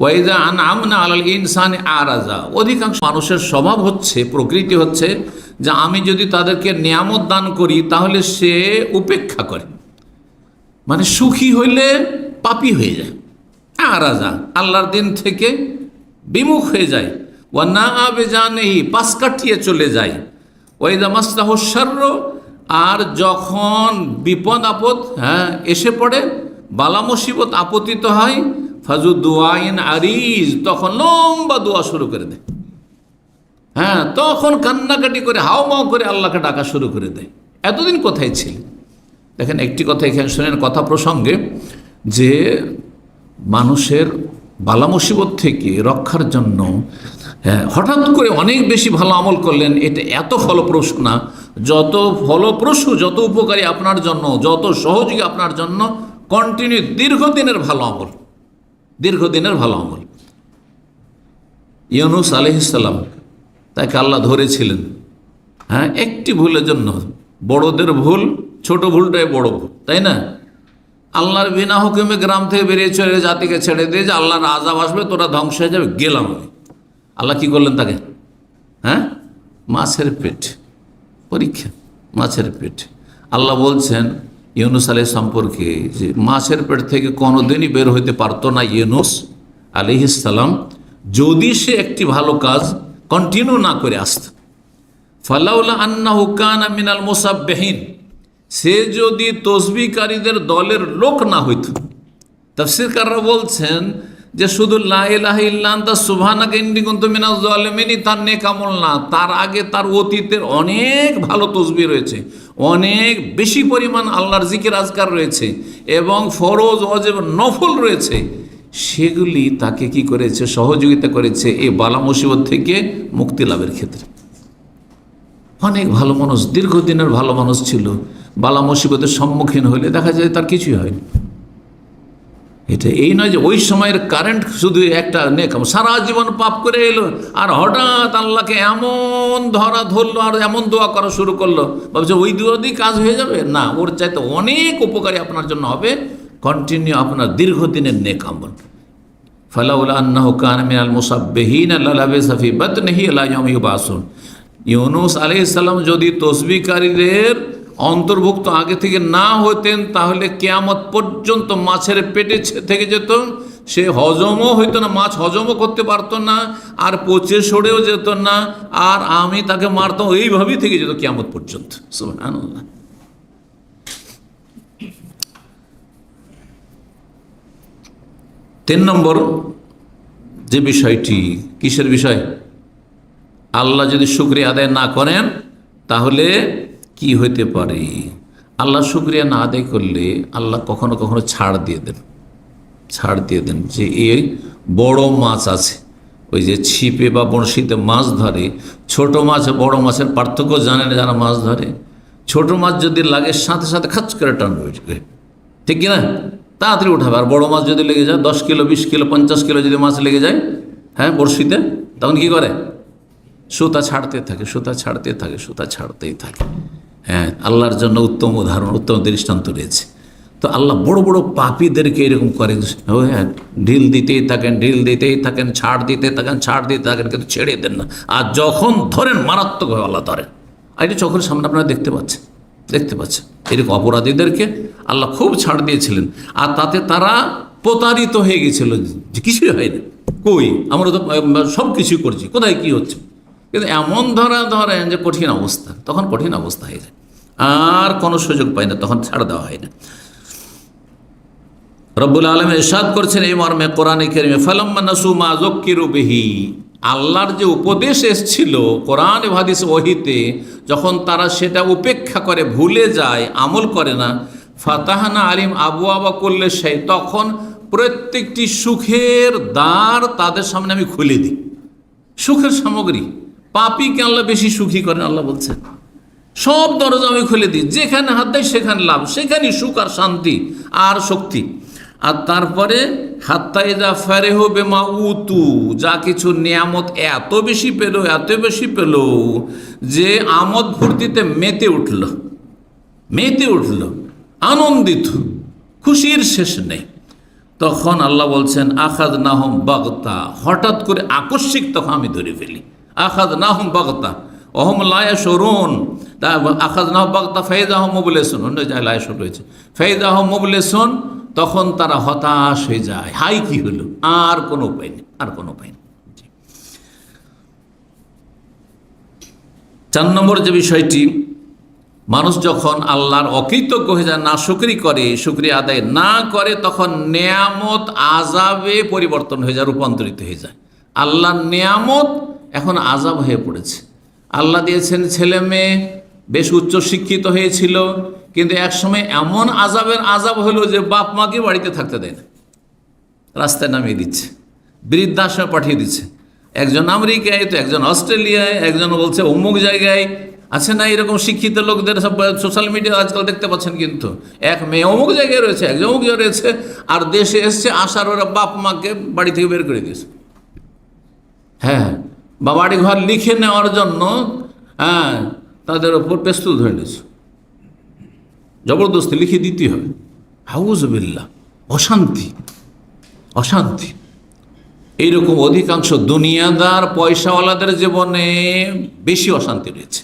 Speaker 1: ওয়াইদা আনআমনা আলাল ইনসানি আরাজা, অধিকাংশ মানুষের স্বভাব হচ্ছে, প্রকৃতি হচ্ছে যে আমি যদি তাদেরকে নিয়ামত দান করি তাহলে সে উপেক্ষা করে, মানে সুখী হইলে পাপী হয়ে যায়, আরাজা আল্লাহর দিন থেকে বিমুখ হয়ে যায়। ওয়া না আবেজানেহি, পাশ কাটিয়ে চলে যায়। ওয়াইদা মাসলাহু শাররু, আর যখন বিপদ আপদ এসে পড়ে, বালা মুসিবত আপতিত হয়, ফাজু দোয়াইন আরিজ, তখন লম্বা দোয়া শুরু করে দেয়। তখন কান্নাকাটি করে হাওমাও করে আল্লাহকে ডাকা শুরু করে দেয়। এতদিন কোথায় ছিল? দেখেন একটি কথা এখানে শোনেন, কথা প্রসঙ্গে, যে মানুষের বালা মুসিবত থেকে রক্ষার জন্য হঠাৎ করে অনেক বেশি ভালো আমল করলেন, এটা এত ফলপ্রসূ না। যত ফলপ্রসূ, যত উপকারী আপনার জন্য, যত সহযোগী আপনার জন্য কন্টিনিউ দীর্ঘদিনের ভালো আমল, দীর্ঘদিনের ভালো আমল। ইউনূস আলাইহিস সালাম, তাকে আল্লাহ ধরেছিলেন একটি ভুলের জন্য। বড়দের ভুল, ছোট ভুলটাই বড় ভুল, তাই না? আল্লাহর বিনা হুকুমে গ্রাম থেকে বেরিয়ে চলে জাতিকে ছেড়ে দিয়ে যে আল্লাহর আযাব আসবে, তোরা ধ্বংস হয়ে যাবে, গেলাম আমি। আল্লাহ কি করলেন তাকে? মাছের পেট, পরীক্ষা, মাছের পেট। আল্লাহ বলছেন ইউনূস আলাইহিস সম্পর্কে যে মাছের পেট থেকে কোনোদিনই বের হইতে পারতো না ইউনূস আলাইহিস সালাম, যদি সে একটি ভালো কাজ কন্টিনিউ না করে আসত। ফালাউলা আন্নাহু কানা মিনাল মুসাব্বিহিন, সে যদি তসবিহকারীদের দলের লোক না হইত। তাফসীরকাররা বলছেন যে শুধু লা ইলাহা ইল্লা আনতা সুবহানাকা ইন্নী কুনতু মিনাজ জালিমিন তার নেক আমল না, তার আগে তার অতীতের অনেক ভালো তসবিহ রয়েছে, অনেক বেশি পরিমাণ আল্লাহর জিকির আজকার রয়েছে, এবং ফরজ, ওয়াজিব, নফল রয়েছে। সেগুলি তাকে কি করেছে? সহযোগিতা করেছে এই বালা মুসিবত থেকে মুক্তি লাভের ক্ষেত্রে। অনেক ভালো মানুষ, দীর্ঘদিনের ভালো মানুষ ছিল, বালা মুসিবতের সম্মুখীন হলে দেখা যায় তার কিছুই হয়নি। এটা এই নয় যে ওই সময়ের কারেন্ট শুধু একটা নেক, সারা জীবন পাপ করে এলো আর হঠাৎ আল্লাহকে এমন ধরা ধরলো আর এমন দোয়া করা শুরু করলো, ভাবছে ওই দোয়া দিয়ে কাজ হয়ে যাবে। না, ওর চাইতে অনেক উপকারী আপনার জন্য হবে কন্টিনিউ আপনার দীর্ঘদিনের নেক আমল। ফালাউলা আন্নাহু কানা মিনাল মুসাব্বিহিন লালাবিসা ফি বাতনিহি ইলা ইয়াউমি ইউবআসুন। ইউনূস আলাইহিস সালাম যদি তসবিহকারীদের অন্তর্ভুক্ত আগে থেকে না হতেন, তাহলে কিয়ামত পর্যন্ত মাছের পেটে থেকে যেত, সে হজমও হইতো না, মাছ হজমও করতে পারতো না, আর পচে সরেও যেত না, আর আমি তাকে মারতাম, এইভাবেই থেকে যেত কিয়ামত পর্যন্ত। সুবহানাল্লাহ। 3 নম্বর যে বিষয়টি, কিসের বিষয়? আল্লাহ যদি শুকরিয়া আদায় না করেন তাহলে কি হইতে পারে? আল্লাহ শুকরিয়া না আদায় করলে আল্লাহ কখনো কখনো ছাড় দিয়ে দেন, যে এই বড় মাছ আছে, ওই যে ছিপে বা বড়শিতে মাছ ধরে, ছোট মাছ বড় মাছের পার্থক্য জানে না যারা মাছ ধরে। ছোট মাছ যদি লাগে সাথে সাথে খাচ করে টানবে, ঠিক কিনা? তাড়াতাড়ি উঠাবে। আর বড় মাছ যদি লেগে যায়, 10 কিলো, 20 কিলো, 50 কিলো যদি মাছ লেগে যায় বড়শিতে, তখন কি করে? সুতা ছাড়তেই থাকে। আল্লাহর জন্য উত্তম উদাহরণ, উত্তম দৃষ্টান্ত রয়েছে। তো আল্লাহ বড় বড় পাপীদেরকে এরকম করে, ঢিল দিতেই থাকেন, ছাড় দিতে থাকেন, কিন্তু ছেড়ে দেন না। আর যখন ধরেন মারাত্মকভাবে আল্লাহ ধরেন। আর এটা চোখের সামনে আপনারা দেখতে পাচ্ছেন। এরকম অপরাধীদেরকে আল্লাহ খুব ছাড় দিয়েছিলেন, আর তাতে তারা প্রতারিত হয়ে গেছিল যে কিছুই হয়নি, কই আমরা তো সব কিছুই করছি, কোথায় কি হচ্ছে। কিন্তু এমন ধরেন যে কঠিন অবস্থা, তখন কঠিন অবস্থা হয়ে যায়, আর কোনো সুযোগ পায় না, তখন ছাড় দেওয়া হয় না। রব্বুল আলামিন ইরশাদ করছেন এই মর্মে কোরআনে কারীমে, ফালাম্মা নাসু মা যুক্কিরু বিহি, আল্লাহর যে উপদেশ এসেছিল কোরআন হাদিস ওহীতে, যখন তারা সেটা উপেক্ষা করে, ভুলে যায়, আমল করে না, ফাতাহনা আলিম আবওয়াবা কুল্লি শাই, তখন প্রত্যেকটি সুখের দ্বার তাদের সামনে আমি খুলে দিই। সুখের সামগ্রী, পাপীকে আল্লাহ বেশি সুখী করেন। আল্লাহ বলছেন সব দরজা আমি খুলে দিই, যেখানে হাত দেয় সেখানে লাভ, সেখানেই সুখ আর শান্তি আর শক্তি। আর তারপরে হাত্তা ইযা ফারিহু বিমা উতু, যা কিছু নিয়ামত এত বেশি পেল যে আমোদ ফুর্তিতে মেতে উঠল, আনন্দিত, খুশির শেষ নেই। তখন আল্লাহ বলছেন আখাযনাহুম বাগতা, হঠাৎ করে আকস্মিক তখন আমি ধরে ফেলি। আখাযনাহুম বাগতা ওহুম লা ইয়াশউরুন, আখাযনাহুম বাগতা ফাইযা হুম মুবলিসুন, অন্য জায়গায় লা ইয়াশউর রয়েছে, ফাইযা হুম মুবলিসুন, তখন তারা হতাশ হয়ে যায়, হাই কি হলো, আর কোনো উপায় নেই। 4 নম্বর যে বিষয়টি, মানুষ যখন আল্লাহর অকৃতজ্ঞ হয়ে যায়, নাশুকরি করে, শুকরিয়া আদায় না করে, তখন নেয়ামত আযাবে পরিবর্তন হয়ে যায়, রূপান্তরিত হয়ে যায়। আল্লাহর নেয়ামত এখন আযাব হয়ে পড়েছে। আল্লাহ দিয়েছেন ছেলে মেয়ে, বেশ উচ্চ শিক্ষিত হয়েছিল, কিন্তু একসময় এমন আযাব হলো যে বাপ মাকে বাড়িতে থাকতে দেয় না, রাস্তায় নামিয়ে দিচ্ছে, বৃদ্ধাশ্রমে পাঠিয়ে দিচ্ছে। একজন আমেরিকায়, তো একজন অস্ট্রেলিয়ায়, একজন বলছে অমুক জায়গায়। আছে না এরকম শিক্ষিত লোকদের? সব সোশ্যাল মিডিয়া আজকাল দেখতে পাচ্ছেন। কিন্তু এক মেয়ে অমুক জায়গায় রয়েছে, একজন অমুক জায়গায় রয়েছে, আর দেশে এসছে, আসার ওরা বাপ মাকে বাড়ি থেকে বের করে দিয়েছে। হ্যাঁ, বা বাড়ি ঘর লিখে নেওয়ার জন্য তাদের ওপর পেস্তুল ধরে নিয়েছে, জবরদস্তি লিখে দিতে হবে। হাউযুবিল্লাহ, অশান্তি অশান্তি। এইরকম অধিকাংশ দুনিয়াদার পয়সাওয়ালাদের জীবনে বেশি অশান্তি রয়েছে।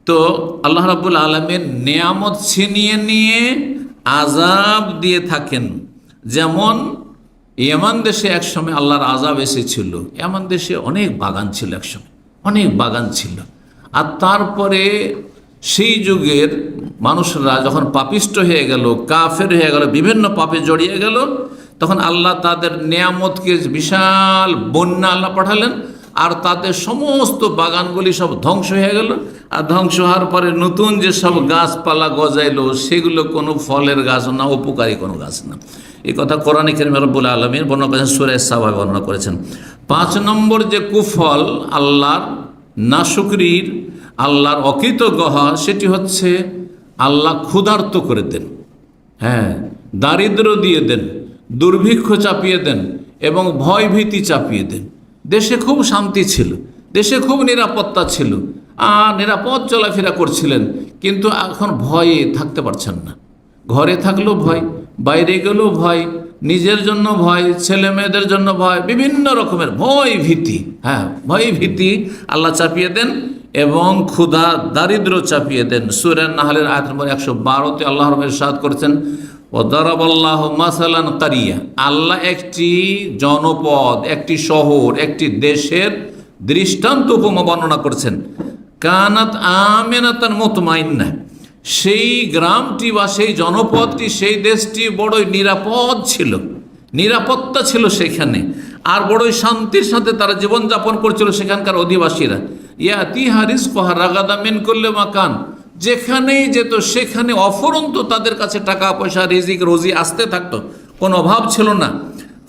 Speaker 1: তো আল্লাহ রাব্বুল আলামিন নেয়ামত ছিনিয়ে নিয়ে আযাব দিয়ে থাকেন। যেমন ইয়ামান দেশে একসময় আল্লাহর আযাব এসেছিল। ইয়ামান দেশে অনেক বাগান ছিল, একসময় অনেক বাগান ছিল। আর তারপরে সেই যুগের মানুষরা যখন পাপিষ্ট হয়ে গেল, কাফের হয়ে গেল, বিভিন্ন পাপে জড়িয়ে গেল, তখন আল্লাহ তাদের নেয়ামতকে বিশাল বন্যা আল্লাহ পাঠালেন, আর তাদের সমস্ত বাগানগুলি সব ধ্বংস হয়ে গেল। আর ধ্বংস হওয়ার পরে নতুন যে সব গাছপালা গজাইলো, সেগুলো কোনো ফলের গাছ না, উপকারী কোনো গাছ না। এই কথা কোরআনে কারীমে রব্বুল আলামিন বর্ণনা করেছেন, সূরা সাবা বর্ণনা করেছেন। 5 নম্বর যে কুফল আল্লাহর নাশুকরির, আল্লাহর অকৃতজ্ঞ হওয়া, সেটি হচ্ছে আল্লাহ ক্ষুধার্ত করে দেন, হ্যাঁ, দারিদ্র দিয়ে দেন, দুর্ভিক্ষ চাপিয়ে দেন এবং ভয় ভীতি চাপিয়ে দেন। দেশে খুব শান্তি ছিল, দেশে খুব নিরাপত্তা ছিল, আর নিরাপদ চলাফেরা করছিলেন, কিন্তু এখন ভয়ে থাকতে পারছেন না। ঘরে থাকলেও ভয়, বাইরে গেলেও ভয়, নিজের জন্য ভয়, ছেলে মেয়েদের জন্য ভয়, বিভিন্ন রকমের ভয় ভীতি, হ্যাঁ, ভয় ভীতি আল্লাহ চাপিয়ে দেন এবং ক্ষুধা দারিদ্র চাপিয়ে দেন। সূরা নাহলের আয়াত নম্বর 112-তে আল্লাহ রাব্বুল ইরশাদ করেছেন, ওয়াদারাবাল্লাহু মাসালান কারিয়া, আল্লাহ একটি জনপদ, একটি শহর, একটি দেশের দৃষ্টান্ত উপমা বর্ণনা করেছেন। কানাত আমিনাতান মুতমাইন্নাহ, সেই গ্রামটি বা সেই জনপদটি, সেই দেশটি বড়ই নিরাপদ ছিল, নিরাপত্তা ছিল সেখানে, আর বড়ই শান্তির সাথে তারা জীবনযাপন করছিল সেখানকার অধিবাসীরা। ইয়াতিহা রিজকুহা রাগাদাম মিন কুল্লি মাকান, যেখানেই যেত সেখানে অফুরন্ত তাদের কাছে টাকা পয়সা, রিজিক রোজি আসতে থাকতো, কোনো অভাব ছিল না।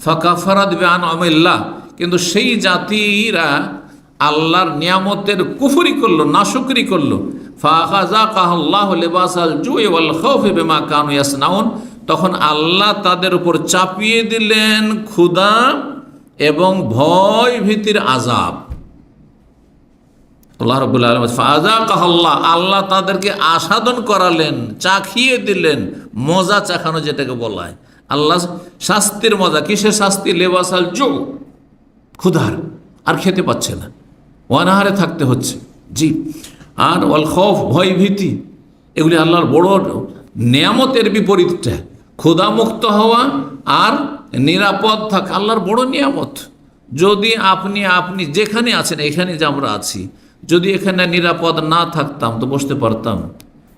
Speaker 1: ফাকাফারাত বিআনআমিল্লাহ, কিন্তু সেই জাতিরা আল্লাহর নিয়ামতের কুফরি করলো, নাশুকরি করলো। ফাআযাকাহুল্লাহু লিবাসাল জুই ওয়াল খাউফি বিমা কানু ইয়াসনাউন, তখন আল্লাহ তাদের উপর চাপিয়ে দিলেন ক্ষুধা এবং ভয় ভীতির আযাব। আল্লাহ রাব্বুল আলামিন ফাআযাকাহুল্লাহ, আল্লাহ তাদেরকে আস্বাদন করালেন, চাখিয়ে দিলেন, মজা চাখানো যেটাকে বলা হয়। আল্লাহ শাস্তির মজা, কিসের শাস্তি? লেবাসাল জু, ক্ষুধার, আর খেতে পাচ্ছে না, অনাহারে থাকতে হচ্ছে, জি। আর ওয়াল খৌফ, ভয় ভীতি, এগুলি আল্লাহর বড় নিয়ামতের বিপরীতটা। ক্ষুধামুক্ত হওয়া আর নিরাপদ থাকা আল্লাহর বড় নিয়ামত। যদি আপনি যেখানে আছেন, এখানে যে আমরা আছি, যদি এখানে নিরাপদ না থাকতাম তো বসতে পারতাম,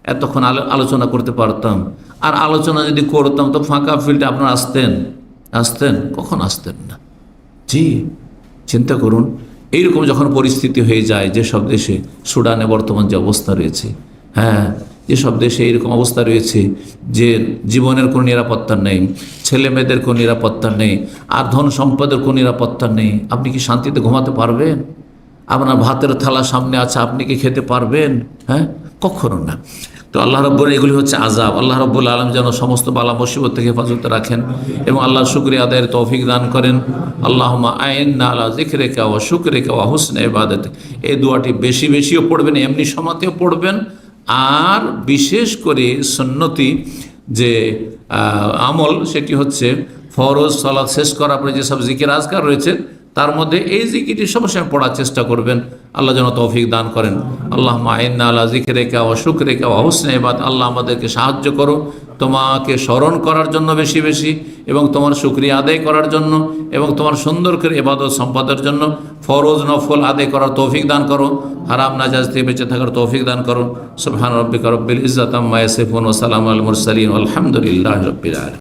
Speaker 1: এতক্ষণ আলোচনা করতে পারতাম। আর আলোচনা যদি করতাম তো ফাঁকা ফিল্ডে আপনারা আসতেন? কখন আসতেন না, জি। চিন্তা করুন, এইরকম যখন পরিস্থিতি হয়ে যায়, যেসব দেশে, সুডানে বর্তমান যে অবস্থা রয়েছে, হ্যাঁ, যেসব দেশে এইরকম অবস্থা রয়েছে যে জীবনের কোনো নিরাপত্তা নেই, ছেলে মেয়েদের কোনো নিরাপত্তা নেই, আর ধন সম্পদের কোনো নিরাপত্তা নেই, আপনি কি শান্তিতে ঘুমাতে পারবেন? আপনার ভাতের থালা সামনে আছে, আপনি কি খেতে পারবেন? হ্যাঁ, কখনো না। তো আল্লাহ রাব্বুল, এগুলি হচ্ছে আযাব। আল্লাহ রাব্বুল আলামিন যেন সমস্ত বালা মুসিবত থেকে হেফাজত রাখেন এবং আল্লাহর শুকরিয়া আদায়ের তৌফিক দান করেন। আল্লাহুম্মা আইন্না আলা যিকরিকা ওয়া শুকরিকা ওয়া হুসনি ইবাদাতিক। এই দোয়াটি বেশি বেশিও পড়বেন, এমনি সময়তেও পড়বেন। আর বিশেষ করে সুন্নতি যে আমল, সেটি হচ্ছে ফরজ সালাত শেষ করার পরে যেসব জিকির আজকার রয়েছে, তার মধ্যে এই জিকিরটি সবসময় পড়ার চেষ্টা করবেন। আল্লাহ যেন তৌফিক দান করেন। আল্লাহুম্মা আইন্না আলা যিকরিকা ওয়া শুকরিকা ওয়া হুসনি ইবাদাতিক। আল্লাহ আমাদেরকে সাহায্য করো তোমাকে স্মরণ করার জন্য বেশি বেশি, এবং তোমার শুকরিয়া আদায় করার জন্য, এবং তোমার সুন্দর করে ইবাদত সম্পাদনের জন্য ফরজ নফল আদায় করার তৌফিক দান করো, হারাম নাজায়েজ থেকে বেঁচে থাকার তৌফিক দান করো। সুবহান রাব্বিকা রব্বিল ইজ্জাতি আম্মা ইয়াসিফুন ওয়া সালামুন আলাল মুরসালিন ওয়া আলহামদুলিল্লাহি রাব্বিল আলামিন।